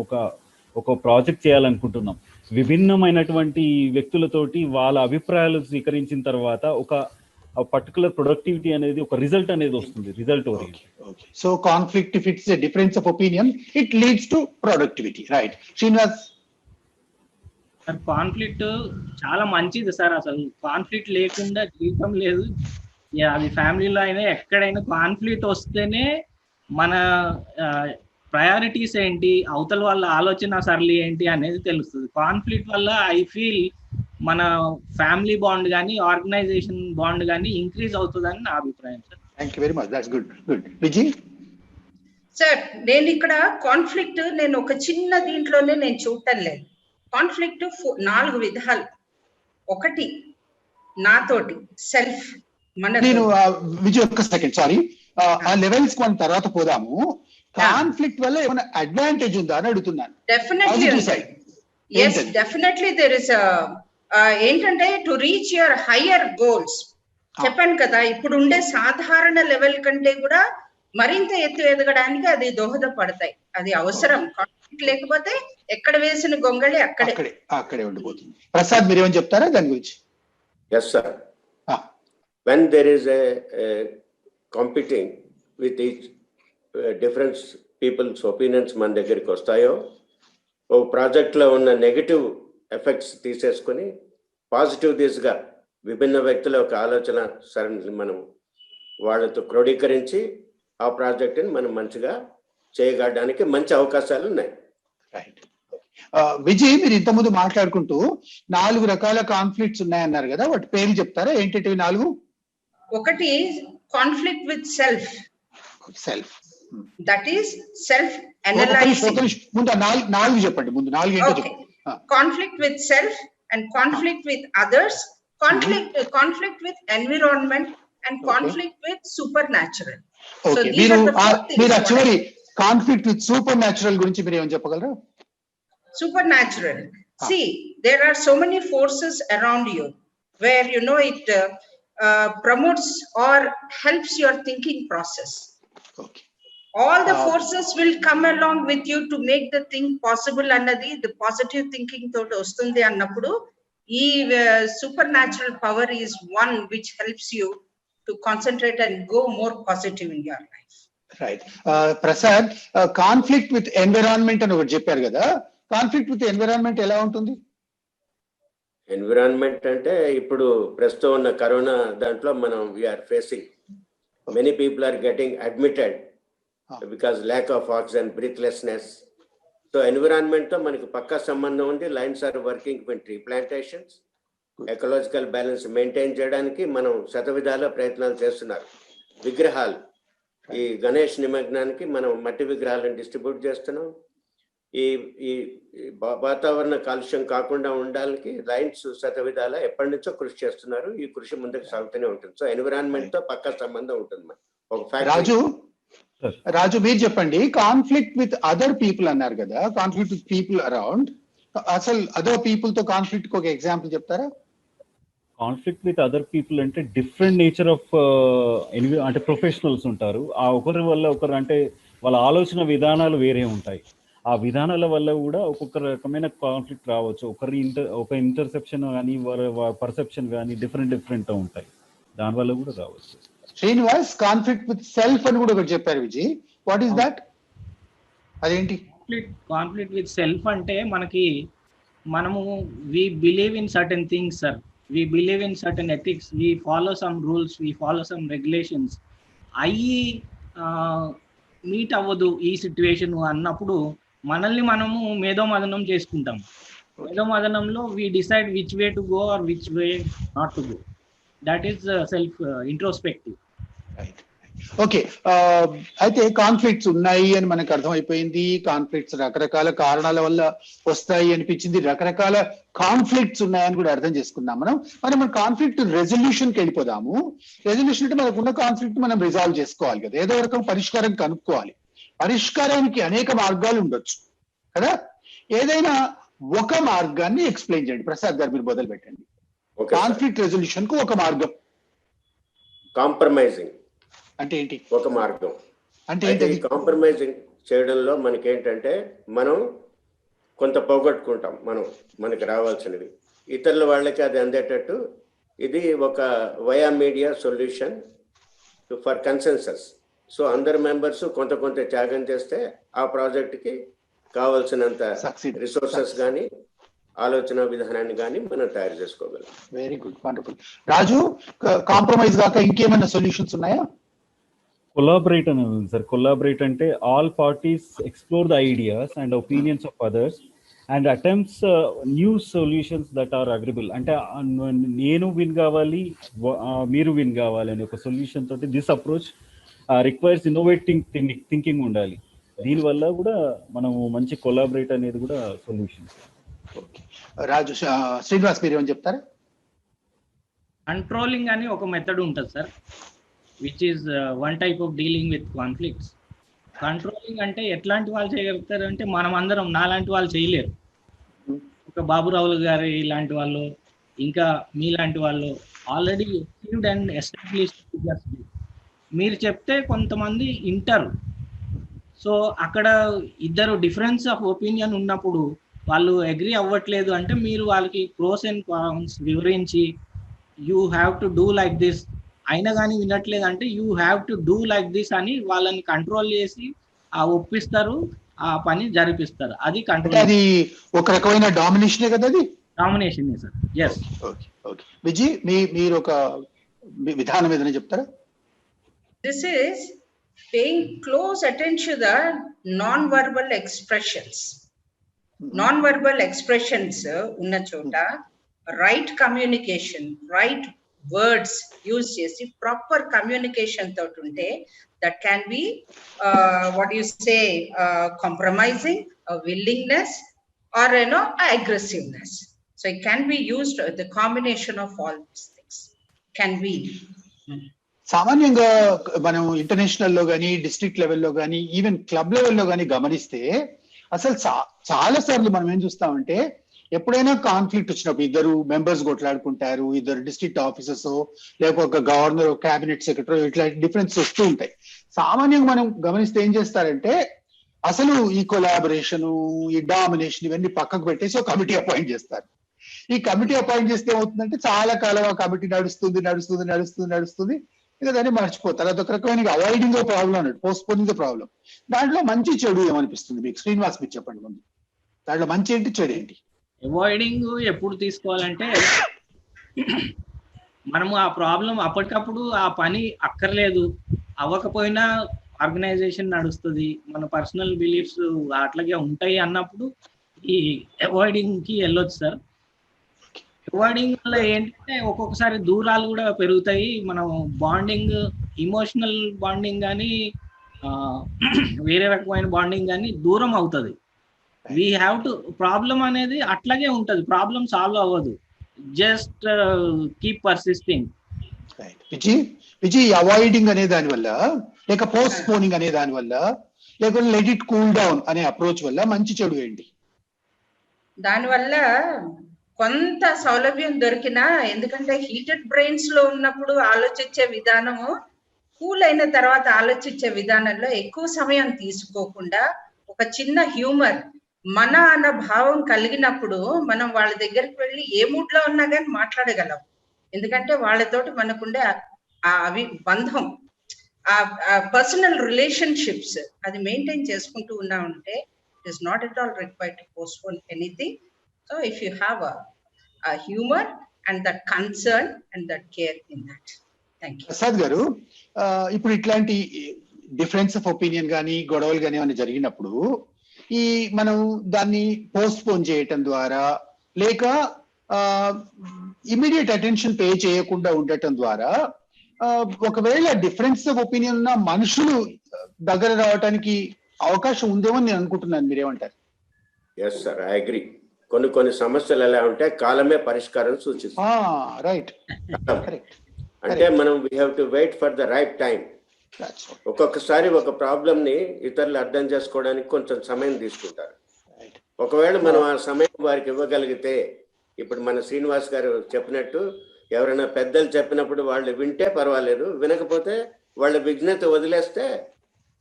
ఒక ప్రాజెక్ట్ చేయాలనుకుంటున్నాం, విభిన్నమైనటువంటి వ్యక్తులతోటి వాళ్ళ అభిప్రాయాలు స్వీకరించిన తర్వాత ఒక పర్టికులర్ ప్రొడక్టివిటీ అనేది, ఒక రిజల్ట్ అనేది వస్తుంది, result oriented. So conflict, if it's a difference of opinion, it leads to productivity. Right. Srinivas? Conflict చాలా మంచిది సార్. అసలు కాన్ఫ్లిక్ట్ లేకుండా జీవితం లేదు. అది ఫ్యామిలీలో అయినా ఎక్కడైనా కాన్ఫ్లిక్ట్ వస్తేనే మన ప్రయారిటీస్ ఏంటి, అవతల వాళ్ళ ఆలోచన సరళి ఏంటి అనేది తెలుస్తుంది. కాన్ఫ్లిక్ట్ వల్ల ఐ ఫీల్ మన ఫ్యామిలీ బాండ్ కానీ ఆర్గనైజేషన్ బాండ్ కానీ ఇంక్రీజ్ అవుతుందని నా అభిప్రాయం sir. Thank you very much. That's good. Good. Vijay? Sir, నేను ఇక్కడ కాన్ఫ్లిక్ట్ నేను ఒక చిన్న దీంట్లోనే నేను చూడటం లేదు. కాన్ఫ్లిక్ట్ 4 విధాలు. ఒకటి నాతోటి, సెల్ఫ్. నేను విజయ్ ఒక్క సెకండ్, సారీ, ఆ లెవెల్స్ కొన్ని తర్వాత పోదాము. కాన్ఫ్లిక్ట్ వల్ల ఏమైనా అడ్వాంటేజ్ ఉందా అని అడుగుతున్నాను. Definitely yes, definitely there is a ఏంటంటే to reach your higher goals. చెప్పాను కదా, ఇప్పుడు ఉండే సాధారణ లెవెల్ కంటే కూడా మరింత ఎత్తు ఎదగడానికి అది దోహదపడతాయి. అది అవసరం. కాన్ఫ్లిక్ట్ లేకపోతే ఎక్కడ వేసిన గొంగళి అక్కడే ఉండిపోతుంది. ప్రసాద్, మీరు ఏమని చెప్తారా దాని గురించి? Yes sir. when there is a competing with each different people's opinions మన దగ్గరికి వస్తాయో, ఓ ప్రాజెక్ట్లో ఉన్న నెగటివ్ ఎఫెక్ట్స్ తీసేసుకొని పాజిటివ్ దిశగా విభిన్న వ్యక్తుల ఒక ఆలోచన సరళిని మనం వాళ్ళతో క్రోడీకరించి ఆ ప్రాజెక్టుని మనం మంచిగా చేయగలడానికి మంచి అవకాశాలు ఉన్నాయి. రైట్. విజయ్, మీరు ఇంతకుముందు మాట్లాడుకుంటూ 4 రకాల కాన్ఫ్లిక్ట్స్ ఉన్నాయన్నారు కదా, వాటి పేర్లు చెప్తారా? ఏంటి 4? ఒకటి conflict with self. That is self analysing. ముందు 4 చెప్పండి. ముందు 4 ఏంటో చెప్పండి. Conflict with self and conflict with others, conflict with environment and conflict with super natural. మీరు చివరి కాన్ఫ్లిక్ట్ విత్ సూపర్ న్యాచురల్ గురించి మీరు ఏమని చెప్పగలరా? Super natural. See, there are so many forces around you where it promotes or helps your thinking process. Okay. All the forces will come along with you to make the thing possible. Annadi the positive thinking tho ostundi annappudu ee supernatural power is one which helps you to concentrate and go more positive in your life. Right. Prasad, conflict with environment అని ఒకటి చెప్పారు కదా, conflict with environment ఎలా ఉంటుంది? Environment అంటే ఇప్పుడు ప్రస్తుతం ఉన్న కరోనా దాంట్లో మనం we are facing many people are getting admitted because lack of oxygen, breathlessness. So environment తో మనకి పక్కా సంబంధం ఉంది. Lions are working with tree plantations. Ecological balance maintain చేయడానికి మనం శతవిధాల ప్రయత్నాలు చేస్తున్నారు. విగ్రహాలు, ఈ గణేష్ నిమగ్నానికి మనం మట్టి విగ్రహాలను డిస్ట్రిబ్యూట్ చేస్తున్నాం. ఈ వాతావరణ కాలుష్యం కాకుండా ఉండడానికి లైన్స్ శతవిధాల ఎప్పటి నుంచో కృషి చేస్తున్నారు. ఈ కృషి ముందుకు సాగుతూనే ఉంటుంది. సో ఎన్విరాన్మెంట్ తో పక్కా సంబంధం ఉంటుంది. రాజు, మీరు చెప్పండి, కాన్ఫ్లిక్ట్ విత్ అదర్ పీపుల్ అన్నారు కదా, కాన్ఫ్లిక్ట్ విత్ పీపుల్ అరౌండ్, అసలు అదర్ పీపుల్ తో కాన్ఫ్లిక్ట్ ఒక ఎగ్జాంపుల్ చెప్తారా? కాన్ఫ్లిక్ట్ విత్ అదర్ పీపుల్ అంటే డిఫరెంట్ నేచర్ ఆఫ్ అంటే ప్రొఫెషనల్స్ ఉంటారు. ఆ ఒకరి వల్ల ఒకరు అంటే వాళ్ళ ఆలోచన విధానాలు వేరే ఉంటాయి. ఆ విధానాల వల్ల కూడా ఒక్కొక్క రకమైన కాన్ఫ్లిక్ట్ రావచ్చు. ఒక ఇంటర్సెప్షన్ కానీ పర్సెప్షన్ కానీ డిఫరెంట్ ఉంటాయి. దానివల్ల కూడా రావచ్చు. శ్రీనివాస్, కాన్ఫ్లిక్ట్ విత్ సెల్ఫ్ అని కూడా ఒకటి చెప్పారు విజయ్. What is that? అదేంటి కాన్ఫ్లిక్ట్ విత్ సెల్ఫ్ అంటే మనము we believe in certain things sir. we believe in certain ethics, we follow some rules, we follow some regulations. అయ్యి మీట్ అవ్వదు ఈ సిచ్యువేషన్ అన్నప్పుడు మనల్ని మనము మేధోమథనం చేసుకుంటాం. మేధోమథనంలో we decide which way to go or which way not to go. That is self introspective. Right. Okay, అయితే conflicts ఉన్నాయి అని మనకు అర్థమైపోయింది. కాన్ఫ్లిక్ట్స్ రకరకాల కారణాల వల్ల వస్తాయి అనిపించింది. రకరకాల కాన్ఫ్లిక్ట్స్ ఉన్నాయని కూడా అర్థం చేసుకున్నాం. మనం కాన్ఫ్లిక్ట్ రెజల్యూషన్కి వెళ్ళిపోదాము. రెజల్యూషన్ అంటే మనకున్న కాన్ఫ్లిక్ట్ మనం రిజాల్వ్ చేసుకోవాలి కదా, ఏదో రకం పరిష్కారం కనుక్కోవాలి. పరిష్కారానికి అనేక మార్గాలు ఉండొచ్చు కదా. ఏదైనా ఒక మార్గాన్ని ఎక్స్ప్లెయిన్ చేయండి. ప్రసాద్ గారు మీరు మొదలు పెట్టండి. కాన్ఫ్లిక్ట్ రెజల్యూషన్ కు ఒక మార్గం. కాంప్రమైజింగ్ అంటే ఏంటి? ఒక మార్గం అంటే ఏంటి? కాంప్రమైజింగ్ చేయడంలో మనకేంటంటే మనం కొంత పోగొట్టుకుంటాం, మనకి రావాల్సినవి ఇతరుల వాళ్ళకి అది అందేటట్టు. ఇది ఒక via media solution for consensus. So అందరు మెంబర్స్ కొంత త్యాగం చేస్తే ఆ ప్రాజెక్ట్కి కావాల్సినంత రిసోర్సెస్ కానీ ఆలోచన విధానాన్ని కానీ మనం తయారు చేసుకోగలం. Very good, wonderful. Raju, compromise కాక ఇంకేమైనా సొల్యూషన్స్ ఉన్నాయా? కొలాబరేట్ అని ఉంది సార్. కొలాబరేట్ అంటే all parties explore the ideas and opinions of others and attempts new solutions that are agreeable. అంటే నేను విన్ కావాలి, మీరు విన్ కావాలి అని ఒక సొల్యూషన్ తోటి this approach requires innovating thinking ఉండాలి. దీనివల్ల కూడా మనము మంచి కొలాబరేట్ అనేది కూడా సొల్యూషన్. రాజు, శ్రీనివాస్ మీరు ఏమని చెప్తారా? కంట్రోలింగ్ అని ఒక మెథడ్ ఉంటుంది sir, which is one type of dealing with conflicts. Controlling అంటే ఎట్లాంటి వాళ్ళు చేయగలుగుతారు అంటే మనం అందరం నాలాంటి వాళ్ళు చేయలేరు. ఒక బాబురావులు గారు ఇలాంటి వాళ్ళు, ఇంకా మీలాంటి వాళ్ళు ఆల్రెడీ అచీవ్డ్ అండ్ ఎస్టాబ్లిష్డ్. మీరు చెప్తే కొంతమంది వింటారు. సో అక్కడ ఇద్దరు డిఫరెన్స్ ఆఫ్ ఒపీనియన్ ఉన్నప్పుడు వాళ్ళు అగ్రీ అవ్వట్లేదు అంటే మీరు వాళ్ళకి ప్రోస్ అండ్ కాన్స్ వివరించి you have to do like this, అయినా కానీ వినట్లేదు అంటే you have to do like this అని వాళ్ళని కంట్రోల్ చేసి ఒప్పిస్తారు, ఆ పని జరిపిస్తారు. అది కంట్రోల్. అది ఒక రకమైన డామినేషనే కదా. అది domination sir. Yes. Okay okay. Vijay, మీరు ఒక విధానం ఏదైనా చెప్తారా? This is paying close attention to the non verbal expressions. Non verbal expressions ఉన్న చోట right communication, right words use చేసి ప్రాపర్ కమ్యూనికేషన్ తోటి ఉంటే that can be what you say compromising, willingness or aggressiveness. So it can be used, the combination of all these things can be. సామాన్యంగా మనం international లో కానీ, district లెవెల్లో కానీ, even club లెవెల్లో కానీ గమనిస్తే అసలు చాలా సార్లు మనం ఏం చూస్తామంటే, ఎప్పుడైనా కాన్ఫ్లిక్ట్ వచ్చినప్పుడు ఇద్దరు మెంబర్స్ కొట్లాడుకుంటారు, ఇద్దరు డిస్ట్రిక్ట్ ఆఫీసర్స్ లేకపోతే ఒక గవర్నర్, క్యాబినెట్ సెక్రటరీ, ఇట్లాంటి డిఫరెన్స్ వస్తూ ఉంటాయి. సామాన్యంగా మనం గమనిస్తే ఏం చేస్తారంటే, అసలు ఈ కొలాబరేషన్, ఈ డామినేషన్ ఇవన్నీ పక్కకు పెట్టేసి ఒక కమిటీ అపాయింట్ చేస్తారు. ఈ కమిటీ అపాయింట్ చేస్తే ఏమవుతుందంటే చాలా కాలం ఆ కమిటీ నడుస్తుంది, ఇక దాన్ని మర్చిపోతారు. అదొక రకమైన అవాయిడింగ్ ప్రాబ్లం అన్నట్టు, పోస్ట్పోనింగ్ ప్రాబ్లం. దాంట్లో మంచి చెడు ఏమనిపిస్తుంది మీకు? శ్రీనివాస్ మీరు చెప్పండి ముందు. దాంట్లో మంచి ఏంటి, చెడు ఏంటి? అవాయిడింగ్ ఎప్పుడు తీసుకోవాలంటే, మనము ఆ ప్రాబ్లం అప్పటికప్పుడు ఆ పని అక్కర్లేదు, అవ్వకపోయినా ఆర్గనైజేషన్ నడుస్తుంది, మన పర్సనల్ బిలీఫ్స్ అట్లాగే ఉంటాయి అన్నప్పుడు ఈ అవాయిడింగ్ కి వెళ్ళొచ్చు సార్. అవాయిడింగ్ వల్ల ఏంటంటే ఒక్కొక్కసారి దూరాలు కూడా పెరుగుతాయి. మనం బాండింగ్, ఇమోషనల్ బాండింగ్ కానీ వేరే రకమైన బాండింగ్ కానీ దూరం అవుతుంది. వీ హ్యావ్ టు, ప్రాబ్లం అనేది అట్లాగే ఉంటుంది, ప్రాబ్లం సాల్వ్ అవ్వదు, just keep persisting. Vijay, avoiding అనే దాని వల్ల, లేక పోస్ట్ పోనింగ్ అనే దాని వల్ల, లేకపోతే లెట్ ఇట్ కూల్ డౌన్ అనే అప్రోచ్ వల్ల మంచి చెడు ఏంటి? దానివల్ల కొంత సౌలభ్యం దొరికినా, ఎందుకంటే హీటెడ్ బ్రెయిన్స్ లో ఉన్నప్పుడు ఆలోచించే విధానము కూల్ అయిన తర్వాత ఆలోచించే విధానంలో ఎక్కువ సమయం తీసుకోకుండా ఒక చిన్న హ్యూమర్, మన అన్న భావం కలిగినప్పుడు మనం వాళ్ళ దగ్గరికి వెళ్ళి ఏ మూడ్ లో ఉన్నా కానీ మాట్లాడగలం. ఎందుకంటే వాళ్ళతోటి మనకుండే బంధం, ఆ పర్సనల్ రిలేషన్షిప్స్ అది మెయింటైన్ చేసుకుంటూ ఉన్నామంటే it is not at all required to postpone anything. So if you have a humor and that concern and that care in that. Thank you. Prasad గారు, ఇప్పుడు ఇట్లాంటి డిఫరెన్స్ ఆఫ్ ఒపీనియన్ కానీ గొడవలు కానీ ఏమైనా జరిగినప్పుడు మనం దాన్ని పోస్ట్ పోన్ చేయటం ద్వారా లేక ఇమీడియట్ అటెన్షన్ పే చేయకుండా ఉండటం ద్వారా ఒకవేళ డిఫరెన్స్ ఆఫ్ ఒపీనియన్ ఉన్న మనుషులు దగ్గర రావడానికి అవకాశం ఉందేమో నేను అనుకుంటున్నాను. మీరేమంటారు? Yes sir, I agree. కొన్ని సమస్యలు ఎలా ఉంటే కాలమే పరిష్కారం సూచిస్తుంది. రైట్. అంటే మనం we have to wait for the right time. ఒక్కొక్కసారి ఒక ప్రాబ్లం ని ఇతరులు అర్థం చేసుకోవడానికి కొంచెం సమయం తీసుకుంటారు. ఒకవేళ మనం ఆ సమయం వారికి ఇవ్వగలిగితే, ఇప్పుడు మన శ్రీనివాస్ గారు చెప్పినట్టు ఎవరైనా పెద్దలు చెప్పినప్పుడు వాళ్ళు వింటే పర్వాలేదు, వినకపోతే వాళ్ళ విజ్ఞత వదిలేస్తే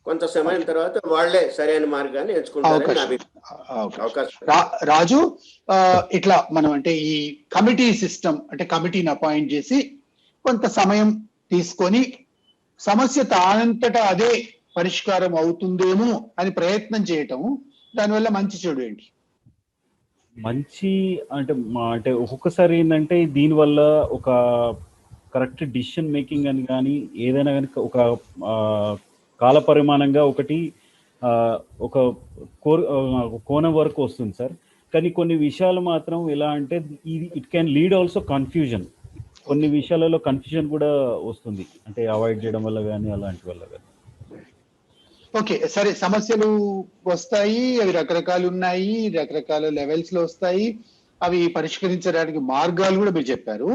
కొంత సమయం తర్వాత వాళ్లే సరైన మార్గాన్ని ఎంచుకుంటారు. రాజు, ఇట్లా మనం అంటే ఈ కమిటీ సిస్టమ్ అంటే కమిటీని అపాయింట్ చేసి కొంత సమయం తీసుకొని సమస్య తానంతటా అదే పరిష్కారం అవుతుందేమో అని ప్రయత్నం చేయటం, దానివల్ల మంచి చెడు ఏంటి? మంచి అంటే ఒక్కొక్కసారి ఏంటంటే దీనివల్ల ఒక కరెక్ట్ డిసిషన్ మేకింగ్ అని కానీ ఏదైనా కానీ ఒక కాల పరిమాణంగా ఒక కోణం వరకు వస్తుంది సార్. కానీ కొన్ని విషయాలు మాత్రం ఎలా అంటే it can lead also confusion. కొన్ని విషయాలలో కన్ఫ్యూజన్ కూడా వస్తుంది, అంటే అవాయిడ్ చేయడం వల్ల కానీ అలాంటి వల్ల కానీ. ఓకే, సరే. సమస్యలు వస్తాయి, అవి రకరకాలు ఉన్నాయి, రకరకాల లెవెల్స్ లో వస్తాయి, అవి పరిష్కరించడానికి మార్గాలు కూడా మీరు చెప్పారు.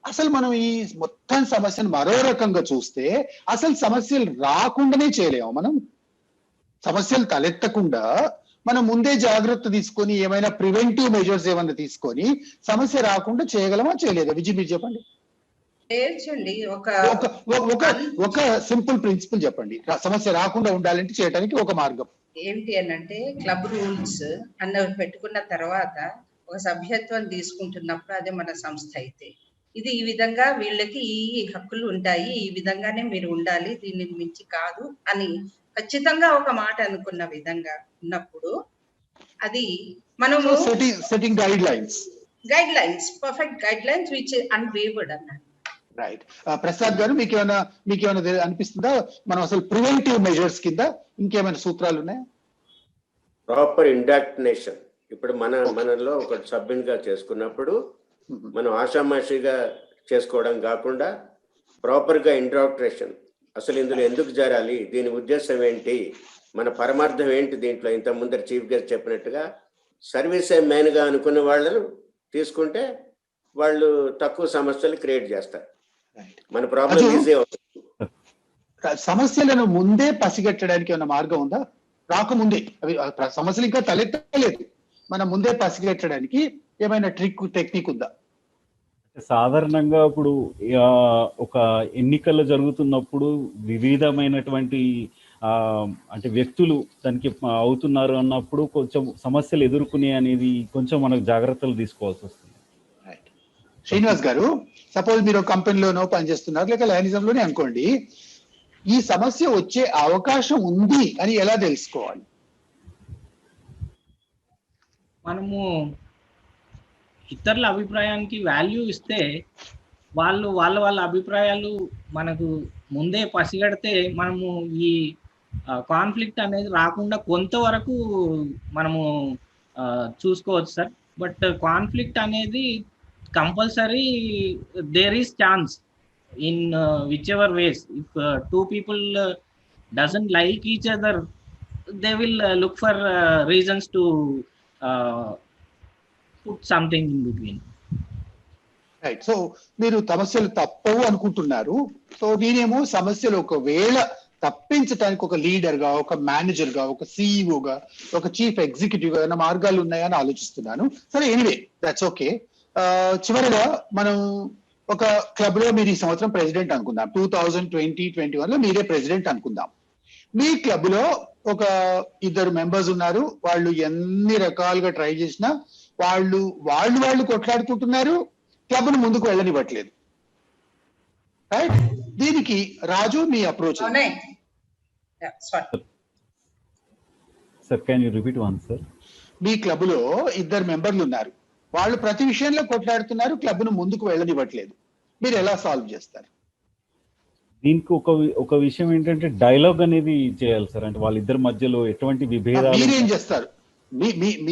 అసలు మనం ఈ మొత్తం సమస్యను మరో రకంగా చూస్తే అసలు సమస్యలు రాకుండానే చేయలేము. మనం సమస్యలు తలెత్తకుండా మనం ముందే జాగ్రత్త తీసుకొని ఏమైనా ప్రివెంటివ్ మెజర్స్ ఏమైనా తీసుకొని సమస్య రాకుండా చేయగలమా, చేయలేదా? విజయ్, మీరు చెప్పండి. ఒక సింపుల్ ప్రిన్సిపల్ చెప్పండి, సమస్య రాకుండా ఉండాలంటే చేయడానికి ఒక మార్గం ఏంటి అనంటే, క్లబ్ రూల్స్ అన్నవి పెట్టుకున్న తర్వాత ఒక సభ్యత్వం తీసుకుంటున్నప్పుడు అదే మన సంస్థ అయితే ఇది ఈ విధంగా వీళ్ళకి ఈ హక్కులు ఉంటాయి, ఈ విధంగానే మీరు ఉండాలి, దీన్ని మించి కాదు అని ఖచ్చితంగా ఒక మాట అనుకున్న విధంగా ఉన్నప్పుడు అది మనము setting guidelines perfect guidelines which unwavered అన్నారు. రైట్. ప్రసాద్ గారు, మీకేమైనా అనిపిస్తుందా మనం అసలు ప్రివెంటివ్ మెజర్స్ కింద ఇంకేమైనా సూత్రాలు ఉన్నాయా? ప్రాపర్ ఇండాక్టినేషన్. ఇప్పుడు మనలో ఒక సభ్యునిగా చేసుకున్నప్పుడు మనం ఆషామాషిగా చేసుకోవడం కాకుండా ప్రాపర్ గా ఇండాక్టినేషన్, అసలు ఇందులో ఎందుకు జరాలి, దీని ఉద్దేశం ఏంటి, మన పరమార్థం ఏంటి దీంట్లో, ఇంత ముందర చీఫ్ గెస్ట్ చెప్పినట్టుగా సర్వీసే మెయిన్ గా అనుకున్న వాళ్ళను తీసుకుంటే వాళ్ళు తక్కువ సమస్యలు క్రియేట్ చేస్తారు. మన ప్రాబ్లం ఈజీ అవుతుంది. సమస్యలను ముందే పసిగట్టడానికి ఏమైనా మార్గం ఉందా? రాకముందే, అవి సమస్యలు ఇంకా తలెత్తలేదు, మనం ముందే పసిగట్టడానికి ఏమైనా టెక్నిక్ ఉందా? సాధారణంగా ఇప్పుడు ఒక ఎన్నికలు జరుగుతున్నప్పుడు వివిధమైనటువంటి అంటే వ్యక్తులు దానికి అవుతున్నారు అన్నప్పుడు కొంచెం సమస్యలు ఎదుర్కొనే అనేది కొంచెం మనకు జాగ్రత్తలు తీసుకోవాల్సి వస్తుంది. శ్రీనివాస్ గారు, సపోజ్ మీరు కంపెనీలోనో పనిచేస్తున్నారు లేక లైనిజంలోనే అనుకోండి, ఈ సమస్య వచ్చే అవకాశం ఉంది అని ఎలా తెలుసుకోవాలి? మనము ఇతరుల అభిప్రాయానికి వాల్యూ ఇస్తే వాళ్ళ అభిప్రాయాలు మనకు ముందే పసిగడితే మనము ఈ కాన్ఫ్లిక్ట్ అనేది రాకుండా కొంతవరకు మనము చూసుకోవచ్చు సార్. బట్ కాన్ఫ్లిక్ట్ అనేది compulsory there is chance in which ever ways. If two people doesn't like each other, they will look for reasons to put something in between. Right. So మీరు సమస్యలు తప్పవు అనుకుంటున్నారు. సో నేనేమో సమస్యలు ఒకవేళ తప్పించడానికి ఒక లీడర్ గా, ఒక మేనేజర్ గా, ఒక సిఇఓగా, ఒక చీఫ్ ఎగ్జిక్యూటివ్ గా ఏమైనా మార్గాలు ఉన్నాయని ఆలోచిస్తున్నాను. సరే, ఎనీవే దట్స్ ఓకే. చివరిగా మనం ఒక క్లబ్ లో మీరు ఈ సంవత్సరం ప్రెసిడెంట్ అనుకుందాం. 2021 లో మీరే ప్రెసిడెంట్ అనుకుందాం. మీ క్లబ్ లో ఒక 2 మెంబర్స్ ఉన్నారు. వాళ్ళు ఎన్ని రకాలుగా ట్రై చేసినా వాళ్ళు కొట్లాడుకుంటున్నారు, క్లబ్ ను ముందుకు వెళ్ళనివ్వట్లేదు. రైట్? దీనికి రాజు మీ approach. Sir can you repeat one sir? మీ క్లబ్ లో 2 మెంబర్లు ఉన్నారు. వాళ్ళు ప్రతి విషయంలో కొట్లాడుతున్నారు, క్లబ్ ను ముందుకు వెళ్ళనివ్వట్లేదు. మీరు ఎలా సాల్వ్ చేస్తారు? దీనికి ఒక విషయం ఏంటంటే డైలాగ్ అనేది చేయాలి సార్. అంటే వాళ్ళిద్దరి మధ్యలో ఎటువంటి విభేదాలు.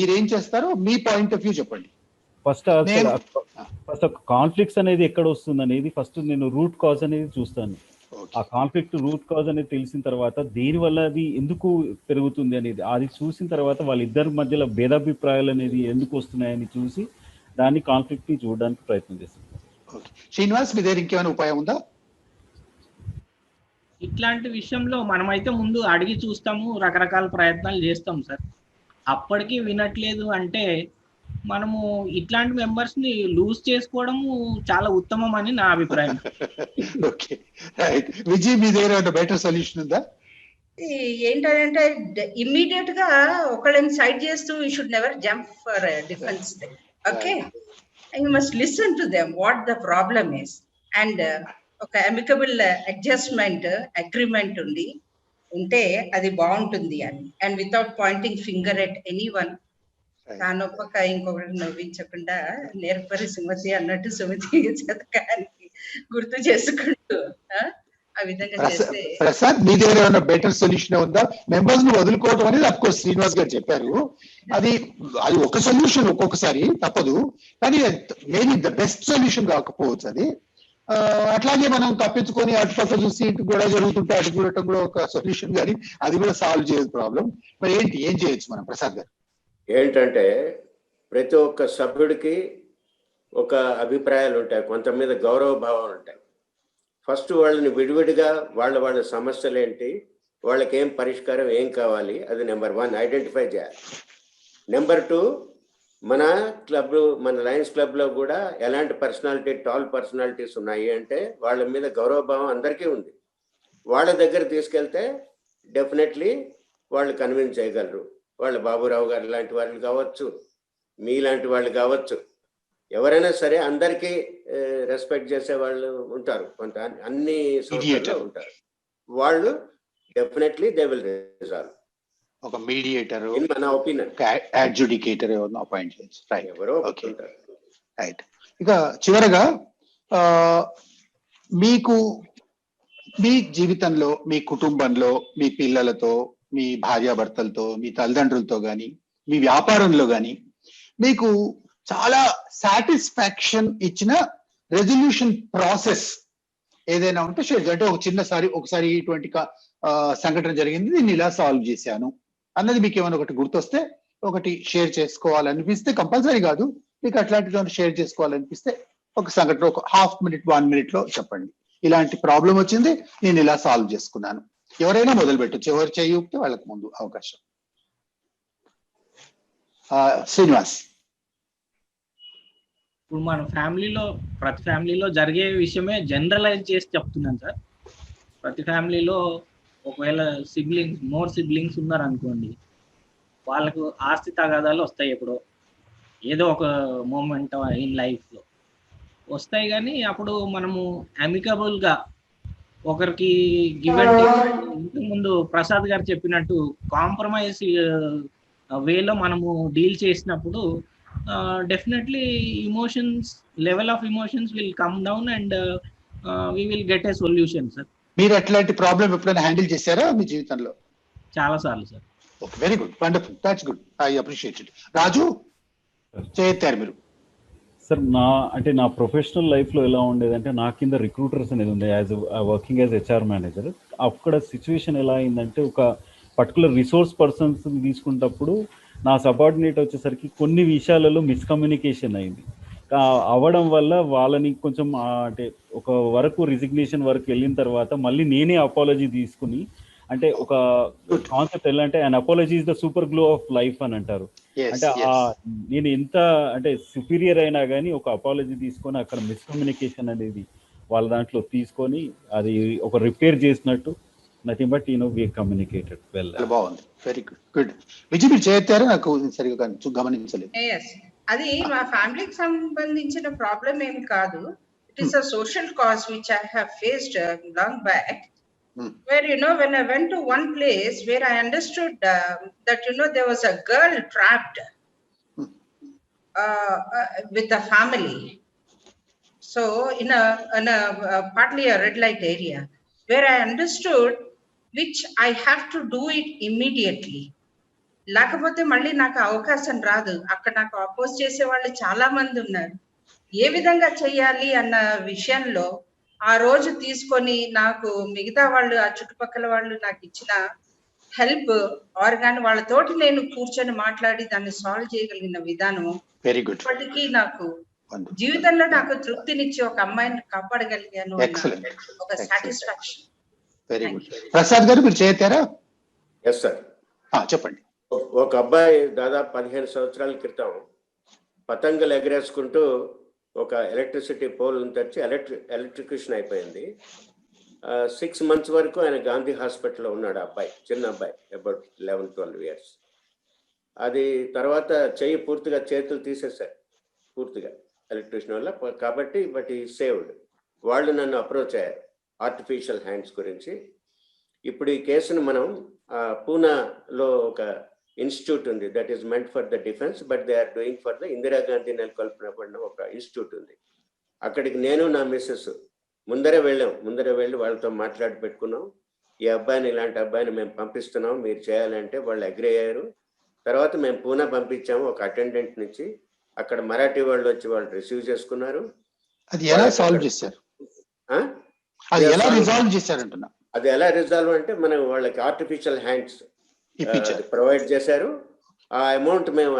మీరేం చేస్తారో మీ పాయింట్ ఆఫ్ వ్యూ చెప్పండి. ఫస్ట్ కాన్ఫ్లిక్ట్స్ అనేది ఎక్కడ వస్తుంది అనేది ఫస్ట్ నేను రూట్ కాజ్ అనేది చూస్తాను. ఆ కాన్ఫ్లిక్ట్ రూట్ కాజ్ అనేది తెలిసిన తర్వాత దేని వల్ల అది ఎందుకు పెరుగుతుంది అనేది అది చూసిన తర్వాత వాళ్ళిద్దరి మధ్యలో భేదాభిప్రాయాలు అనేది ఎందుకు వస్తున్నాయని చూసి దాన్ని కాన్ఫ్లిక్ట్ ని చూడడానికి ప్రయత్నం చేస్తాను. శ్రీనివాస్, మీ దగ్గర ఇంకేమైనా ఉపాయం ఉందా? ఇట్లాంటి విషయంలో మనమైతే ముందు అడిగి చూస్తాము, రకరకాల ప్రయత్నాలు చేస్తాం సార్. అప్పటికి వినట్లేదు అంటే మనము ఇట్లాంటి మెంబర్స్ ని లూజ్ చేసుకోవడము చాలా ఉత్తమం అని నా అభిప్రాయం. Okay, right. విజయ్, మీ దగ్గర బెటర్ సొల్యూషన్ ఉందా? ఏంటంటే ఇమ్మీడియట్ గా ఒకళ్ళని సైడ్ చేస్తూ you should never jump for defence. Okay, you must listen to them what the problem is and ఒక అమికబుల్ అడ్జస్ట్మెంట్ అగ్రిమెంట్ ఉంటే అది బాగుంటుంది అని. And without pointing finger at anyone. తానొప్పక ఇంకొకటి నవ్వించకుండా నేర్పరి సుమతి అన్నట్టు సుమతి శతకానికి గుర్తు చేసుకుంటూ ఆ విధంగా చేస్తే. ప్రసాద్, మీ దగ్గర ఏమైనా బెటర్ సొల్యూషన్ ఉందా? మెంబర్స్ ను వదులుకోవడం అనేది అఫ్ కోర్స్ శ్రీనివాస్ గారు చెప్పారు, అది ఒక సొల్యూషన్ ఒక్కొక్కసారి తప్పదు, కానీ మేబీ ద బెస్ట్ సొల్యూషన్ కాకపోవచ్చు అది. అట్లాగే మనం తప్పించుకొని అటుపక్క చూసి ఇటు కూడా జరుగుతుంటే అటు చూడటం కూడా ఒక సొల్యూషన్, కానీ అది కూడా సాల్వ్ చేయదు ప్రాబ్లం. మరి ఏం చేయొచ్చు మనం? ప్రసాద్ గారు, ఏంటంటే ప్రతి ఒక్క సభ్యుడికి ఒక అభిప్రాయాలు ఉంటాయి, కొంత మీద గౌరవ భావాలు ఉంటాయి. ఫస్ట్ వాళ్ళని విడివిడిగా వాళ్ళ సమస్యలు ఏంటి, వాళ్ళకి ఏం పరిష్కారం ఏం కావాలి, అది నెంబర్ 1 ఐడెంటిఫై చేయాలి. నెంబర్ 2, మన లయన్స్ క్లబ్లో కూడా ఎలాంటి టాల్ పర్సనాలిటీస్ ఉన్నాయి అంటే వాళ్ళ మీద గౌరవ భావం అందరికీ ఉంది. వాళ్ళ దగ్గర తీసుకెళ్తే డెఫినెట్లీ వాళ్ళు కన్విన్స్ చేయగలరు. వాళ్ళ బాబురావు గారు లాంటి వాళ్ళు కావచ్చు, మీలాంటి వాళ్ళు కావచ్చు, ఎవరైనా సరే అందరికీ రెస్పెక్ట్ చేసే వాళ్ళు ఉంటారు, కొంత అన్ని సంస్థల్లో ఉంటారు. వాళ్ళు డెఫినెట్లీ దే విల్ రిజాల్వ్. ఒక మీడియేటర్, మన ఒపీనియన్, అడ్జుడికేటర్ ఎవరినో అపాయింట్ చేయొచ్చు. రైట్, ఎవరో. Okay, right. ఇక చివరగా మీకు మీ జీవితంలో, మీ కుటుంబంలో, మీ పిల్లలతో, మీ భార్యాభర్తలతో, మీ తల్లిదండ్రులతో కానీ, మీ వ్యాపారంలో కానీ మీకు చాలా సాటిస్ఫాక్షన్ ఇచ్చిన రెజల్యూషన్ ప్రాసెస్ ఏదైనా ఉంటే షేర్ చేయండి. అంటే ఒకసారి ఇటువంటి సంఘటన జరిగింది, దీన్ని ఇలా సాల్వ్ చేశాను అన్నది మీకు ఏమైనా ఒకటి గుర్తొస్తే, ఒకటి షేర్ చేసుకోవాలనిపిస్తే, కంపల్సరీ కాదు, మీకు అట్లాంటి షేర్ చేసుకోవాలనిపిస్తే ఒక సంఘటన ఒక 1/2 minute 1 minute లో చెప్పండి. ఇలాంటి ప్రాబ్లం వచ్చింది, నేను ఇలా సాల్వ్ చేసుకున్నాను. ఎవరైనా మొదలు పెట్టచ్చు, ఎవరు చేయూపితే వాళ్ళకి ముందు అవకాశం. శ్రీనివాస్, ఇప్పుడు మన ప్రతి ఫ్యామిలీలో జరిగే విషయమే జనరలైజ్ చేసి చెప్తున్నాను సార్. ప్రతి ఫ్యామిలీలో ఒకవేళ మోర్ సిబ్లింగ్స్ ఉన్నారనుకోండి, వాళ్ళకు ఆస్తి తగాదాలు వస్తాయి. ఎప్పుడో ఏదో ఒక మూమెంట్ ఇన్ లైఫ్లో వస్తాయి, కానీ అప్పుడు మనము అమికబుల్గా ఒకరికి గివ్ అండ్ టేక్, ఇంతకుముందు ప్రసాద్ గారు చెప్పినట్టు కాంప్రమైజ్ వేలో మనము డీల్ చేసినప్పుడు definitely level of emotions will come down and we will get a solution sir. మీరు అట్లాంటి ప్రాబ్లం ఎప్పుడైనా హ్యాండిల్ చేశారా మీ జీవితంలో? చాలా సార్లు sir. Okay, very good, wonderful, that's good, I appreciate it. Raju, చేయొచ్చారు మీరు? సార్, నా ప్రొఫెషనల్ లైఫ్లో ఎలా ఉండేదంటే, నా కింద రిక్రూటర్స్ అనేది ఉండే, వర్కింగ్ యాజ్ హెచ్ఆర్ మేనేజర్. అక్కడ సిచ్యువేషన్ ఎలా అయిందంటే, ఒక పర్టికులర్ రిసోర్స్ పర్సన్స్ తీసుకున్నప్పుడు నా సబార్డినేట్ వచ్చేసరికి కొన్ని విషయాలలో మిస్కమ్యూనికేషన్ అయింది. అవ్వడం వల్ల వాళ్ళని కొంచెం అంటే ఒక వరకు రిజిగ్నేషన్ వరకు వెళ్ళిన తర్వాత మళ్ళీ నేనే అపాలజీ తీసుకుని, అంటే ఒక కాన్సెప్ట్ ఎలా అంటే అన్ apology is the super glow of life అని అంటారు. అంటే నేను ఎంత అంటే సుపీరియర్ అయినా కానీ ఒక అపాలజీ తీసుకొని అక్కడ మిస్కమ్యూనికేషన్ అనేది వాళ్ళ దాంట్లో తీసుకొని అది ఒక రిపేర్ చేసినట్టు, nothing but we communicated well. బాగుంది, వెరీ గుడ్. గుడ్. విజయ్ మీరు చేస్తారా? నాకు సరిగా గమనించలేదు. అది మా ఫ్యామిలీకి సంబంధించిన ప్రాబ్లం ఏమి కాదు. It is a social cause which I have faced long back. Where when I went to one place where I understood that there was a girl trapped with a family, so in a partly a red light area, where I understood which I have to do it immediately. లేకపోతే మళ్ళీ నాకు అవకాశం రాదు. అక్కడ నాకు oppose చేసే వాళ్ళు చాలా మంది ఉన్నారు. ఏ విధంగా చేయాలి అన్న విషయంలో ఆ రోజు తీసుకొని నాకు మిగతా వాళ్ళు, ఆ చుట్టుపక్కల వాళ్ళు నాకు ఇచ్చిన హెల్ప్ ఆర్గాన్ వాళ్ళతోటి నేను కూర్చొని మాట్లాడి దాన్ని సాల్వ్ చేయగలిగిన విధానం వెరీ గుడ్. ఇప్పటికీ నాకు జీవితంలో నాకు తృప్తినిచ్చి ఒక అమ్మాయిని కాపాడగలిగాను, ఒక satisfaction. Very good. Prasad garu మీరు చేస్తారా? Yes sir. చెప్పండి. ఒక అబ్బాయి దాదాపు 15 సంవత్సరాల క్రితం పతంగులు ఎగరేసుకుంటూ ఒక ఎలక్ట్రిసిటీ పోల్ తెచ్చి ఎలక్ట్రిక్యూషన్ అయిపోయింది. 6 months వరకు ఆయన గాంధీ హాస్పిటల్లో ఉన్నాడు. అబ్బాయి, చిన్న అబ్బాయి, అబౌట్ 11-12 years. అది తర్వాత చెయ్యి పూర్తిగా చేతులు తీసేశారు పూర్తిగా ఎలక్ట్రిషియన్ వల్ల, కాబట్టి బట్ ఈ సేవ్డ్. వాళ్ళు నన్ను అప్రోచ్ అయ్యారు ఆర్టిఫిషియల్ హ్యాండ్స్ గురించి. ఇప్పుడు ఈ కేసును మనం పూనాలో ఒక ఇన్స్టిట్యూట్ ఉంది, that is meant for the defence, but they are doing for the Indira Gandhi నెలకొల్పిన ఒక ఇన్స్టిట్యూట్ ఉంది. అక్కడికి నేను నా మిస్సెస్ ముందరే వెళ్ళి వాళ్ళతో మాట్లాడి పెట్టుకున్నాం. ఈ అబ్బాయిని, ఇలాంటి అబ్బాయిని మేము పంపిస్తున్నాం, మీరు చేయాలంటే వాళ్ళు అగ్రి అయ్యారు. తర్వాత మేము పూనా పంపించాము ఒక అటెండెంట్ నుంచి. అక్కడ మరాఠీ వాళ్ళు వచ్చి వాళ్ళు రిసీవ్ చేసుకున్నారు. అది ఎలా సాల్వ్ చేశారు? అది ఎలా రిజాల్వ్ అంటే మనం వాళ్ళకి ఆర్టిఫిషియల్ హ్యాండ్స్ ప్రొవైడ్ చేశారు. ఆ అమౌంట్ మేము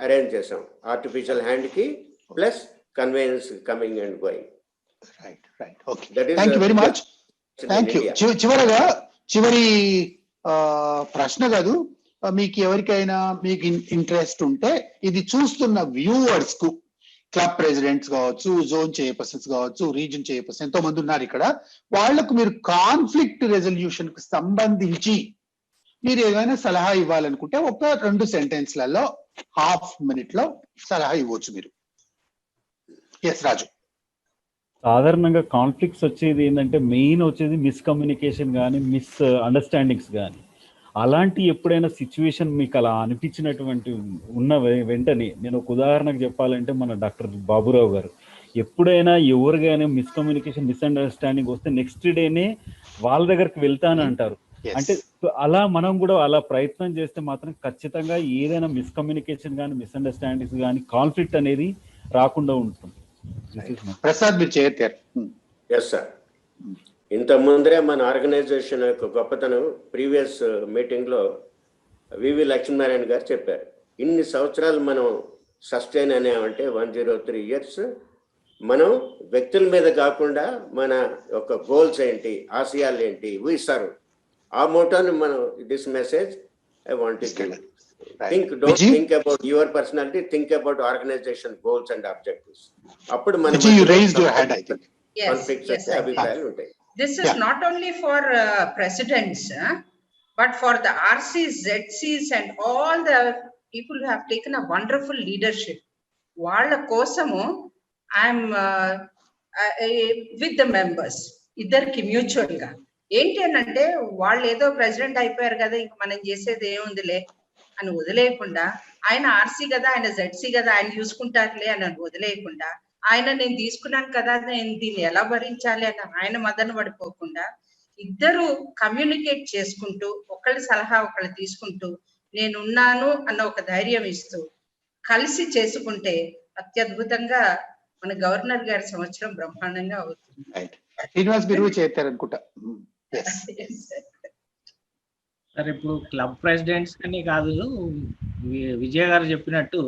అరేంజ్ చేసాం ఆర్టిఫిషియల్ హ్యాండ్ కి, plus conveyance coming and going. Right, right. Okay, thank you very much. Thank you. చివరి ప్రశ్న కాదు, మీకు ఎవరికైనా మీకు ఇంట్రెస్ట్ ఉంటే ఇది చూస్తున్న వ్యూవర్స్ కు, క్లబ్ ప్రెసిడెంట్స్ కావచ్చు, జోన్ చైర్పర్సన్స్ కావచ్చు, రీజన్ చైర్పర్సన్ ఎంతో మంది ఉన్నారు ఇక్కడ, వాళ్లకు మీరు కాన్ఫ్లిక్ట్ రెజల్యూషన్ కు సంబంధించి మీరు ఏదైనా సలహా ఇవ్వాలనుకుంటే ఒక 2 sentences-లలో ½ minute లో సలహా ఇవ్వచ్చు మీరు. ఎస్ రాజు. సాధారణంగా కాన్ఫ్లిక్ట్స్ వచ్చేది ఏంటంటే మెయిన్ వచ్చేది మిస్కమ్యూనికేషన్ కానీ మిస్ అండర్స్టాండింగ్స్ కానీ. అలాంటి ఎప్పుడైనా సిచ్యువేషన్ మీకు అలా అనిపించినటువంటి ఉన్న వెంటనే, నేను ఒక ఉదాహరణకు చెప్పాలంటే మన డాక్టర్ బాబురావు గారు ఎప్పుడైనా ఎవరికైనా మిస్కమ్యూనికేషన్ మిస్అండర్స్టాండింగ్ వస్తే నెక్స్ట్ డేనే వాళ్ళ దగ్గరికి వెళ్తానంటారు. అంటే అలా మనం కూడా అలా ప్రయత్నం చేస్తే మాత్రం ఖచ్చితంగా ఏదైనా మిస్కమ్యూనికేషన్ కానీ మిస్అండర్స్టాండింగ్స్ కానీ కాన్ఫ్లిక్ట్ అనేది రాకుండా ఉంటుంది. ప్రసాద్ మీరు చేస్తారు. Yes sir. ఇంత ముందరే మన ఆర్గనైజేషన్ యొక్క గొప్పతనం ప్రీవియస్ మీటింగ్లో వివి లక్ష్మీనారాయణ గారు చెప్పారు. ఇన్ని సంవత్సరాలు మనం సస్టైన్ అనేవంటే 103 years మనం వ్యక్తుల మీద కాకుండా మన యొక్క గోల్స్ ఏంటి, ఆశయాలు ఏంటి, వి సర్వ్, ఆ మోటోని మనం this message I want to think, don't think about your personality, think about organization goals and objectives. అప్పుడు మనం కాన్ఫ్లిక్ట్స్ అభిప్రాయాలు ఉంటాయి. This is not only for presidents, but for the RCs, ZCs and all the people who have taken a wonderful leadership. వాళ్ళ కోసము I'm with the members, ఇద్దరికి mutual గా. ఏంటి అంటే వాళ్ళు ఏదో ప్రెసిడెంట్ అయిపోయారు కదా, ఇంక మనం చేసేది ఏముందిలే అని వదిలేయకుండా, ఆయన ఆర్సీ కదా, ఆయన జెడ్సీ కదా, ఆయన చూసుకుంటారులే అని వదిలేయకుండా, ఆయన నేను తీసుకున్నాను కదా, నేను దీన్ని ఎలా భరించాలి అని ఆయన మదన పడిపోకుండా, ఇద్దరు కమ్యూనికేట్ చేసుకుంటూ, ఒకళ్ళ సలహా ఒకళ్ళు తీసుకుంటూ, నేనున్నాను అన్న ఒక ధైర్యం ఇస్తూ కలిసి చేసుకుంటే అత్యద్భుతంగా మన గవర్నర్ గారి సంవత్సరం బ్రహ్మాండంగా అవుతుంది. సార్ ఇప్పుడు క్లబ్ ప్రెసిడెంట్స్ అని కాదు, విజయ్ గారు చెప్పినట్టు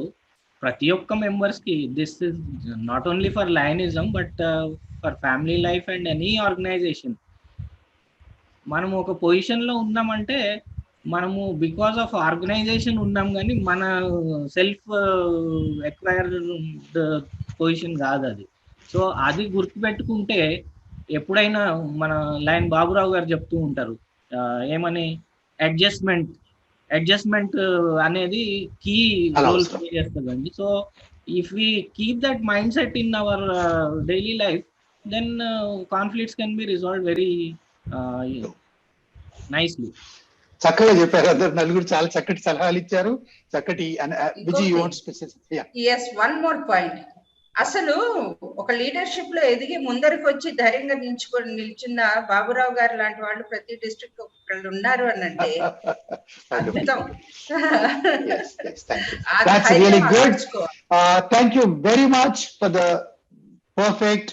ప్రతి ఒక్క మెంబర్స్ కి this is not only for lionism but for family life and any organization. మనం ఒక పొజిషన్ లో ఉన్నామంటే మనము బికాస్ ఆఫ్ ఆర్గనైజేషన్ ఉన్నాం, కానీ మన సెల్ఫ్ ఎక్వైర్డ్ పొజిషన్ కాదు అది. సో అది గుర్తుపెట్టుకుంటే ఎప్పుడైనా మన లయన్ బాబురావు గారు చెప్తూ ఉంటారు ఏమని, అడ్జస్ట్మెంట్ అనేది కీ రోల్ ప్లే చేస్తుందండి. So if we keep that mind set in our daily life, then conflicts can be resolve very nicely. చక్కగా చెప్పారు అందరు నలుగురు, చాలా చక్కటి సలహాలు ఇచ్చారు. చక్కటి Vijay you want specific? yes, one more point. అసలు ఒక లీడర్షిప్ లో ఎదిగి ముందరికి వచ్చి ధైర్యంగా నిల్చున్న బాబురావు గారు లాంటి వాళ్ళు ప్రతి డిస్ట్రిక్ట్ ఒకళ్ళు ఉన్నారు అని అంటే అద్భుతం. That's really good. Thank you very much for the perfect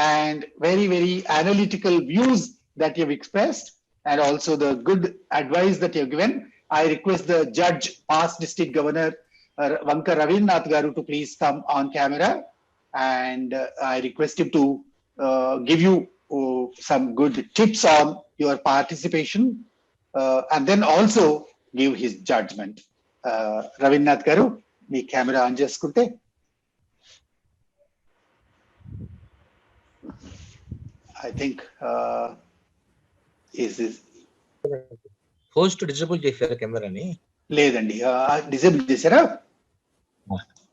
and very, very analytical views that you've expressed, and also the good advice that you've given. I request the judge, past district governor, Vanka Ravinnath Garu, to please come on camera, and I request him to give you some good tips on your participation, and then also give his judgment. Ravinnath Garu, me camera on చేసుకుంటే. I think is this host disable చేశారా కెమెరాని? లేదండి, disable చేశారా?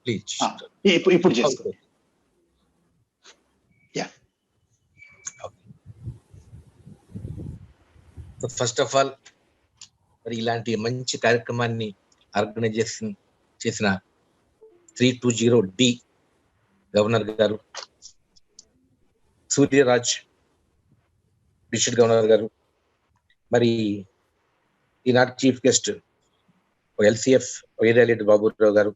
Please ఇప్పుడు చేసుకో. Yeah, first of all మరి ఇలాంటి మంచి కార్యక్రమాన్ని ఆర్గనైజేషన్ చేసిన 320D గవర్నర్ గారు, సూర్యరాజ్ డిస్ట్రిక్ట్ గవర్నర్ గారు, మరి ఈనాటి చీఫ్ గెస్ట్ LCF వైరారెడ్డి బాబురావు గారు,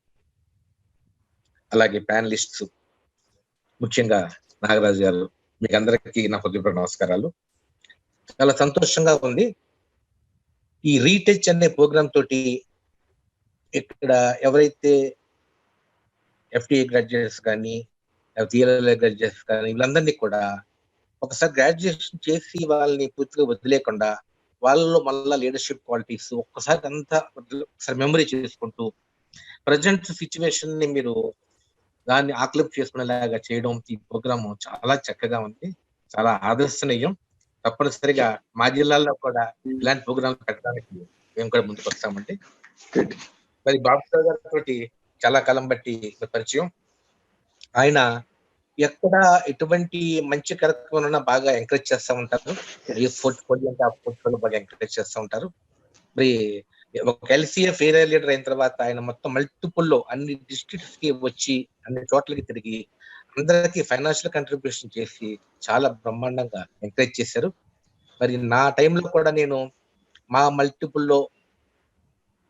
అలాగే ప్యానలిస్ట్స్ ముఖ్యంగా నాగరాజు గారు, మీకు అందరికీ నా హృదయపూర్వక నమస్కారాలు. చాలా సంతోషంగా ఉంది. ఈ రీటచ్ అనే ప్రోగ్రామ్ తోటి ఇక్కడ ఎవరైతే FTA గ్రాడ్యుయేట్స్ కానీ TLL గ్రాడ్యుయేట్స్ కానీ వీళ్ళందరినీ కూడా ఒకసారి గ్రాడ్యుయేషన్ చేసి వాళ్ళని పూర్తిగా వదిలేకుండా వాళ్ళలో మళ్ళా లీడర్షిప్ క్వాలిటీస్ ఒక్కసారి అంతా ఒకసారి మెమరీ చేసుకుంటూ ప్రజెంట్ సిచ్యువేషన్ ని మీరు దాన్ని ఆక్లిప్ చేసుకునేలాగా చేయడం ఈ ప్రోగ్రామ్ చాలా చక్కగా ఉంది, చాలా ఆదర్శనీయం. తప్పనిసరిగా మా జిల్లాలో కూడా ఇలాంటి ప్రోగ్రాంలు పెట్టడానికి మేము కూడా ముందుకు వస్తామండి. మరి బాబురావు గారితో చాలా కాలం బట్టి పరిచయం. ఆయన ఎక్కడ ఎటువంటి మంచి కార్యక్రమం బాగా ఎంకరేజ్ చేస్తూ ఉంటారు. ఏ పోర్ట్ఫోలియో అంటే ఆ పోర్ట్ఫోలియో బాగా ఎంకరేజ్ చేస్తూ ఉంటారు. మరి ఒక LCF ఏరియా లీడర్ అయిన తర్వాత ఆయన మొత్తం మల్టిపుల్ లో అన్ని డిస్ట్రిక్ట్స్ కి వచ్చి అన్ని చోట్లకి తిరిగి అందరికీ ఫైనాన్షియల్ కంట్రిబ్యూషన్ చేసి చాలా బ్రహ్మాండంగా ఎంకరేజ్ చేశారు. మరి నా టైంలో కూడా నేను మా మల్టిపుల్ లో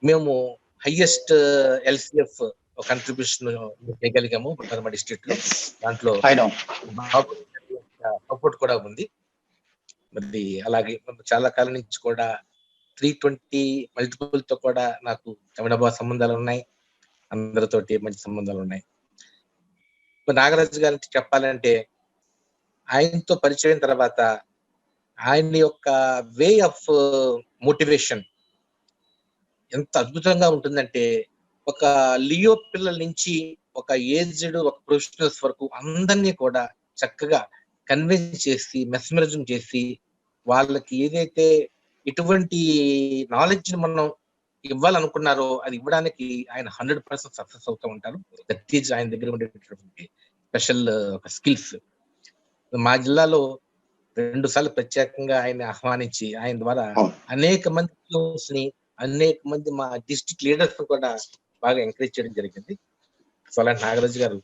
మేము హైయెస్ట్ LCF కంట్రిబ్యూషన్ చేయగలిగాము మా డిస్ట్రిక్ట్ లో. దాంట్లో సపోర్ట్ కూడా ఉంది. మరి అలాగే చాలా కాలం నుంచి కూడా 320 మల్టిపుల్ తో కూడా నాకు తమిళ సంబంధాలు ఉన్నాయి, అందరితోటి మంచి సంబంధాలు ఉన్నాయి. నాగరాజు గారికి చెప్పాలంటే ఆయనతో పరిచయం తర్వాత ఆయన యొక్క వే ఆఫ్ మోటివేషన్ ఎంత అద్భుతంగా ఉంటుందంటే, ఒక లియో పిల్లల నుంచి ఒక ఏజ్డ్ ఒక ప్రొఫెషనల్స్ వరకు అందరినీ కూడా చక్కగా కన్విన్స్ చేసి మెస్మరిజం చేసి వాళ్ళకి ఏదైతే ఎటువంటి నాలెడ్జ్ ని మనం ఇవ్వాలనుకున్నారో అది ఇవ్వడానికి ఆయన 100% సక్సెస్ అవుతూ ఉంటారు. దట్ ఈజ్ ఆయన దగ్గర ఉండేటటువంటి స్పెషల్ ఒక స్కిల్స్. మా జిల్లాలో 2 సార్లు ప్రత్యేకంగా ఆయన ఆహ్వానించి ఆయన ద్వారా అనేక మంది అనేక మంది మా డిస్ట్రిక్ట్ లీడర్స్ కూడా బాగా ఎంకరేజ్ చేయడం జరిగింది. సో అలాంటి నాగరాజు గారు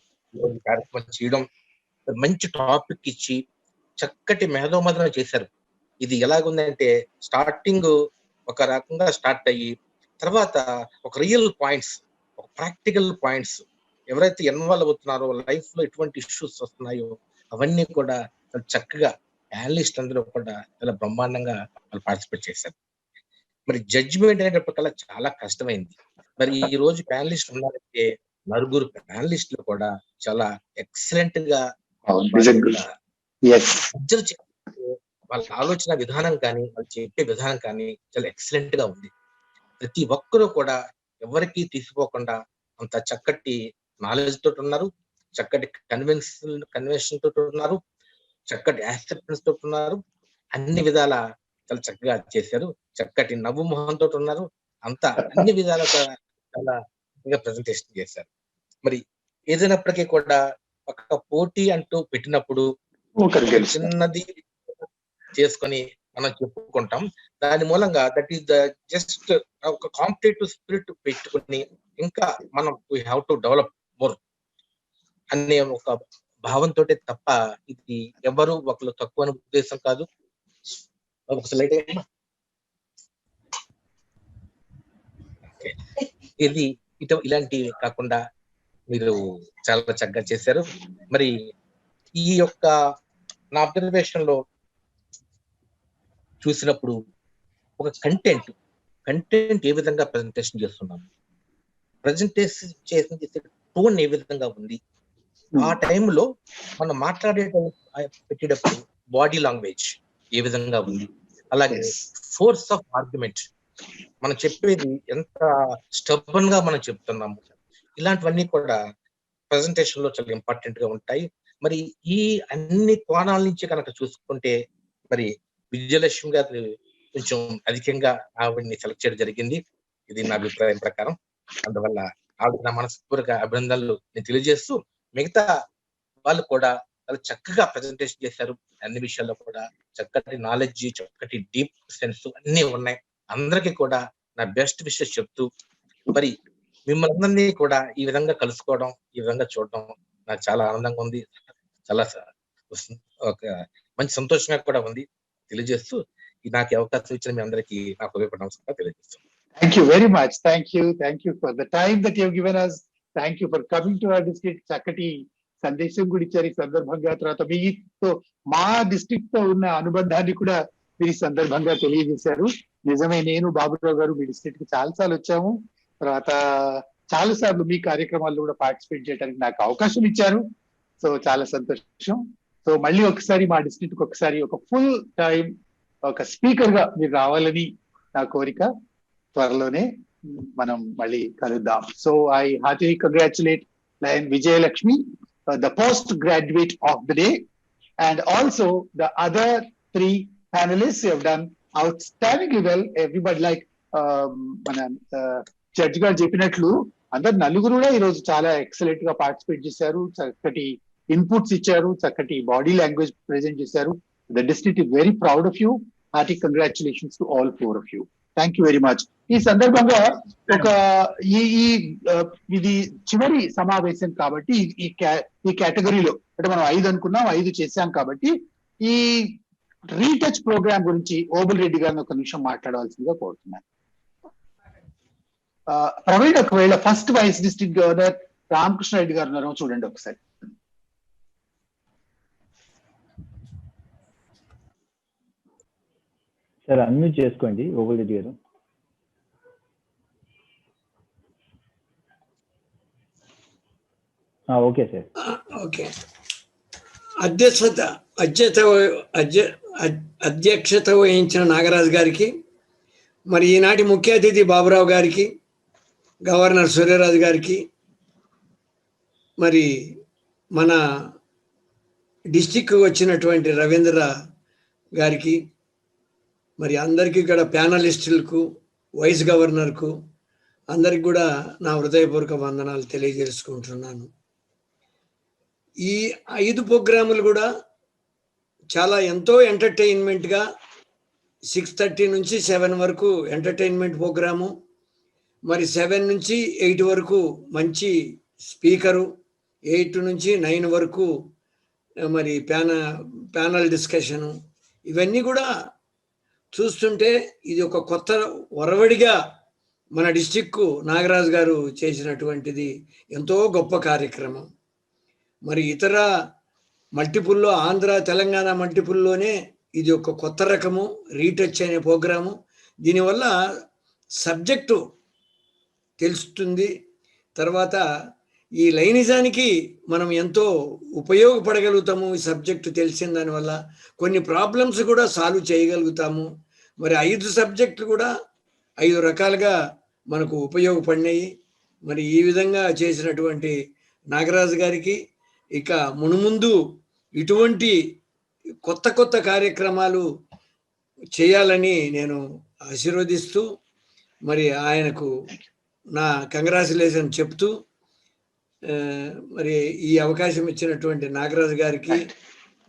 కార్యక్రమం చేయడం, మంచి టాపిక్ ఇచ్చి చక్కటి మేధోమదనం చేశారు. ఇది ఎలాగుందంటే స్టార్టింగ్ ఒక రకంగా స్టార్ట్ అయ్యి తర్వాత ఒక రియల్ పాయింట్స్, ఒక ప్రాక్టికల్ పాయింట్స్, ఎవరైతే ఇన్వాల్వ్ అవుతున్నారో లైఫ్ లో ఎటువంటి ఇష్యూస్ వస్తున్నాయో అవన్నీ కూడా చక్కగా అనలిస్ట్ అందరూ కూడా చాలా బ్రహ్మాండంగా వాళ్ళు పార్టిసిపేట్ చేశారు. మరి జడ్జిమెంట్ అనేటప్పటికల్లా చాలా కష్టమైంది. మరి ఈ రోజు ప్యానలిస్ట్ ఉన్నారంటే నలుగురు ప్యానలిస్టులు కూడా చాలా ఎక్సలెంట్ గా వాళ్ళ ఆలోచన విధానం కానీ వాళ్ళు చెప్పే విధానం కానీ చాలా ఎక్సలెంట్ గా ఉంది. ప్రతి ఒక్కరూ కూడా ఎవరికి తీసిపోకుండా అంత చక్కటి నాలెడ్జ్ తోటి ఉన్నారు, చక్కటి కన్వెన్షన్ తోటి ఉన్నారు, చక్కటి యాక్సెప్టెన్స్ తోటి ఉన్నారు, అన్ని విధాల చాలా చక్కగా చేశారు. చక్కటి నవ్వు మొహంతో ఉన్నారు, అంతా అన్ని విధాలుగా చాలా ప్రెజెంటేషన్ చేశారు. మరి ఏదైనప్పటికీ కూడా ఒక పోటీ అంటూ పెట్టినప్పుడు చిన్నది చేసుకొని మనం చెప్పుకుంటాం. దాని మూలంగా దట్ ఈస్ ద జస్ట్ ఒక కాంపిటేటివ్ స్పిరిట్ పెట్టుకుని ఇంకా మనం we have to develop more అనే ఒక భావంతో తప్ప ఇది ఎవరు ఒకరు తక్కువ అనే ఉద్దేశం కాదు. ఇది ఇలాంటివి కాకుండా మీరు చాలా చక్కగా చేశారు. మరి ఈ యొక్క నా అబ్జర్వేషన్ లో చూసినప్పుడు ఒక కంటెంట్ ఏ విధంగా ప్రజెంటేషన్ చేస్తున్నాము, ప్రజెంటేషన్ చేసే టోన్ ఏ విధంగా ఉంది, ఆ టైంలో మనం పెట్టేటప్పుడు బాడీ లాంగ్వేజ్ ఏ విధంగా ఉంది, అలాగే ఫోర్స్ ఆఫ్ ఆర్గ్యుమెంట్ మనం చెప్పేది ఎంత స్టబ్బన్ గా మనం చెప్తున్నాము, ఇలాంటివన్నీ కూడా ప్రజెంటేషన్ లో చాలా ఇంపార్టెంట్ గా ఉంటాయి. మరి ఈ అన్ని కోణాల నుంచి కనుక చూసుకుంటే మరి విజయలక్ష్మి గారు కొంచెం అధికంగా ఆవిడని సెలెక్ట్ చేయడం జరిగింది. ఇది నా అభిప్రాయం ప్రకారం. అందువల్ల ఆవిడ నా మనస్ఫూర్తిక అభినందనలు నేను తెలియజేస్తూ, మిగతా వాళ్ళు కూడా చాలా చక్కగా ప్రజెంటేషన్ చేశారు. అన్ని విషయాల్లో కూడా చక్కటి నాలెడ్జ్, చక్కటి డీప్ సెన్స్ అన్ని ఉన్నాయి. అందరికీ కూడా నా బెస్ట్ విషెస్ చెప్తూ, మరి మిమ్మల్ని అందరినీ కూడా ఈ విధంగా కలుసుకోవడం, ఈ విధంగా చూడడం నాకు చాలా ఆనందంగా ఉంది, చాలా ఒక మంచి సంతోషంగా కూడా ఉంది తెలియజేస్తూ, నాకు అవకాశం ఇచ్చిన మీ అందరికీ నా హృదయపూర్వక నమస్కారం తెలియజేస్తాను. Thank you very much. Thank you for the time that you have given us. Thank you for coming to our district. చక్కటి సందేశం కూడా ఇచ్చారు ఈ సందర్భంగా. తర్వాత మీతో మా డిస్ట్రిక్ట్ తో ఉన్న అనుబంధాన్ని కూడా మీరు ఈ సందర్భంగా తెలియజేశారు. నిజమే, నేను బాబురావు గారు మీ డిస్ట్రిక్ట్ కి చాలాసార్లు వచ్చాము. తర్వాత చాలా సార్లు మీ కార్యక్రమాల్లో కూడా పార్టిసిపేట్ చేయడానికి నాకు అవకాశం ఇచ్చారు. సో చాలా సంతోషం. సో మళ్ళీ ఒకసారి మా డిస్ట్రిక్ట్ కి ఒకసారి ఒక ఫుల్ టైం ఒక స్పీకర్ గా మీరు రావాలని నా కోరిక. త్వరలోనే మనం మళ్ళీ కలుద్దాం. So I heartily congratulate lion Vijayalakshmi, the postgraduate of the day, and also the other 3 panelists who have done outstandingly well. Everybody like మన జడ్జ్ గారు చెప్పినట్లు అందరు నలుగురు కూడా ఈరోజు చాలా ఎక్సలెంట్ గా పార్టిసిపేట్ చేశారు, చక్కటి ఇన్పుట్స్ ఇచ్చారు, చక్కటి బాడీ లాంగ్వేజ్ ప్రెజెంట్ చేశారు. The district is very proud of you. Hearty congratulations to all 4 of you. Thank you very much. ఈ సందర్భంగా ఒక ఇది చివరి సమావేశం కాబట్టి ఈ కేటగిరీలో అంటే మనం 5 అనుకున్నాం, 5 చేశాం కాబట్టి ఈ రీటచ్ ప్రోగ్రామ్ గురించి ఓబుల్ రెడ్డి గారిని ఒక నిమిషం మాట్లాడవలసిందిగా కోరుతున్నాను. ప్రవీణ్, ఒకవేళ first vice district governor Ramakrishna Reddy garu ఉన్నారో చూడండి ఒకసారి. సార్ అన్మ్యూట్ చేసుకోండి ఓబుల్ రెడ్డి గారు. Okay sir. ఓకే. అధ్యక్షత వహించిన నాగరాజు గారికి, మరి ఈనాటి ముఖ్య అతిథి బాబురావు గారికి, గవర్నర్ సూర్యరాజు గారికి, మరి మన డిస్టిక్ వచ్చినటువంటి రవీంద్ర గారికి, మరి అందరికీ కూడా ప్యానలిస్టులకు, వైస్ గవర్నర్కు అందరికి కూడా నా హృదయపూర్వక వందనాలు తెలియజేసుకుంటున్నాను. ఈ 5 ప్రోగ్రాములు కూడా చాలా ఎంతో ఎంటర్టైన్మెంట్గా 6:30 నుంచి 7 వరకు ఎంటర్టైన్మెంట్ ప్రోగ్రాము, మరి 7 నుంచి 8 వరకు మంచి స్పీకరు, 8 నుంచి 9 వరకు మరి ప్యానల్ డిస్కషను, ఇవన్నీ కూడా చూస్తుంటే ఇది ఒక కొత్త ఒరవడిగా మన డిస్టిక్కు నాగరాజు గారు చేసినటువంటిది ఎంతో గొప్ప కార్యక్రమం. మరి ఇతర మల్టిపుల్లో ఆంధ్ర తెలంగాణ మల్టిపుల్లోనే ఇది ఒక కొత్త రకము రీటచ్ అనే ప్రోగ్రాము. దీనివల్ల సబ్జెక్టు తెలుస్తుంది, తర్వాత ఈ లైనిజానికి మనం ఎంతో ఉపయోగపడగలుగుతాము. ఈ సబ్జెక్టు తెలిసిన దానివల్ల కొన్ని ప్రాబ్లమ్స్ కూడా సాల్వ్ చేయగలుగుతాము. మరి 5 సబ్జెక్టులు కూడా 5 రకాలుగా మనకు ఉపయోగపడినాయి. మరి ఈ విధంగా చేసినటువంటి నాగరాజు గారికి ఇక మునుముందు ఇటువంటి కొత్త కొత్త కార్యక్రమాలు చేయాలని నేను ఆశీర్వదిస్తూ మరి ఆయనకు నా కంగ్రాచులేషన్ చెప్తూ మరి ఈ అవకాశం ఇచ్చినటువంటి నాగరాజు గారికి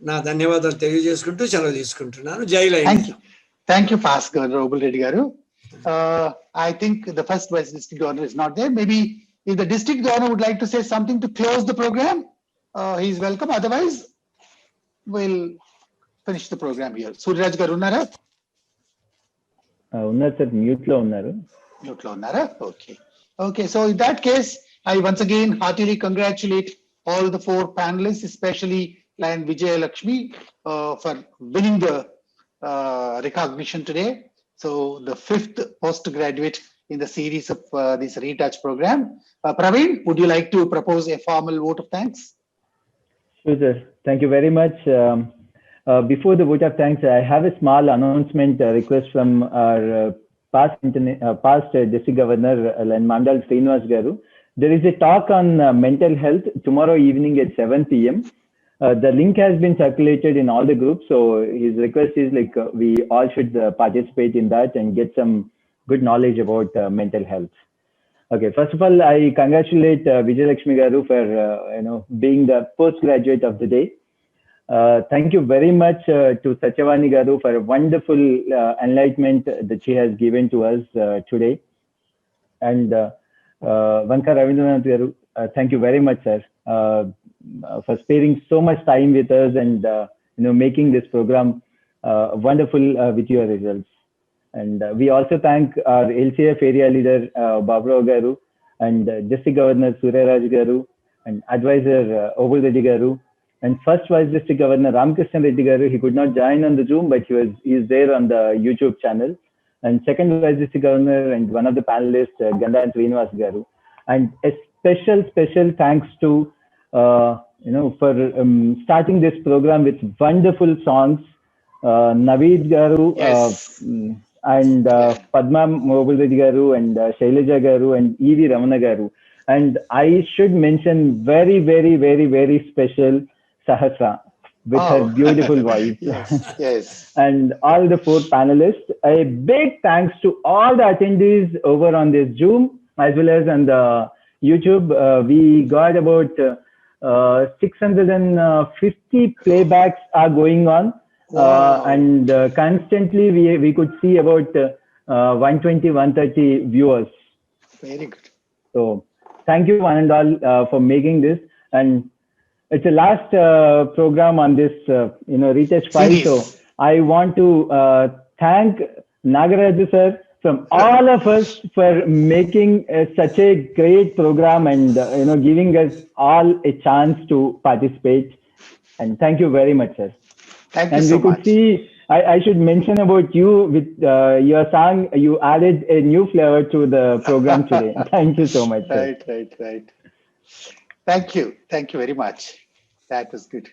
నా ధన్యవాదాలు తెలియజేసుకుంటూ సెలవు తీసుకుంటున్నాను. జై line. Thank you, Bhaskar Obul Reddy Garu. I think the first vice district governor is not there. Maybe if the district governor would like to say something to close the program, he is welcome. Otherwise, we'll finish the program here. Suraj Garu unnara? ఉన్నారు sir, mute లో ఉన్నారు. Mute lo unnara? Okay. Okay, so in that case, I once again heartily congratulate all the 4 panelists, especially Lion Vijay Lakshmi, for winning the recognition today. So the 5th postgraduate in the series of this Retouch program. Praveen, would you like to propose a formal vote of thanks? Sure, sir. Thank you very much. Before the vote of thanks, I have a small announcement request from our past District Governor, Mandal Srinivas Garu. There is a talk on mental health tomorrow evening at 7 p.m. The link has been circulated in all the groups, so his request is like we all should participate in that and get some good knowledge about mental health. Okay, first of all, I congratulate Vijay Lakshmi Garu for being the postgraduate of the day. Thank you very much to Satyavani Garu for a wonderful enlightenment that she has given to us today. And Vanka Ravindranath Garu, thank you very much, sir, for sparing so much time with us and making this program wonderful with your results. And we also thank our LCF area leader Baburao Garu and District Governor Surya Garu and Advisor Obul Reddy Garu and first Vice District Governor Ramakrishna Reddy Garu. He could not join on the Zoom, but he is there on the YouTube channel. And second Vice District Governor and one of the panelists, Gandhan Srinivas Garu. And a special thanks to for starting this program with wonderful songs, Naveed Garu, and Padma Obul Reddy Garu and Shailaja Garu and E.V. Ramana Garu. And I should mention very special Sahasra with her beautiful voice. Yes. And all the 4 panelists. A big thanks to all the attendees over on this Zoom as well as on the YouTube. We got about 650 playbacks are going on. And constantly we could see about 120-130 viewers. Very good. So thank you one and all for making this, and it's the last program on this Retouch 5. So I want to thank Nagaraju sir from all of us for making such a great program and giving us all a chance to participate. And thank you very much, sir. Thank you and so we could much. see, I should mention about you with your song. You added a new flavor to the program today. Thank you so much, sir. Right. Thank you very much. That was good.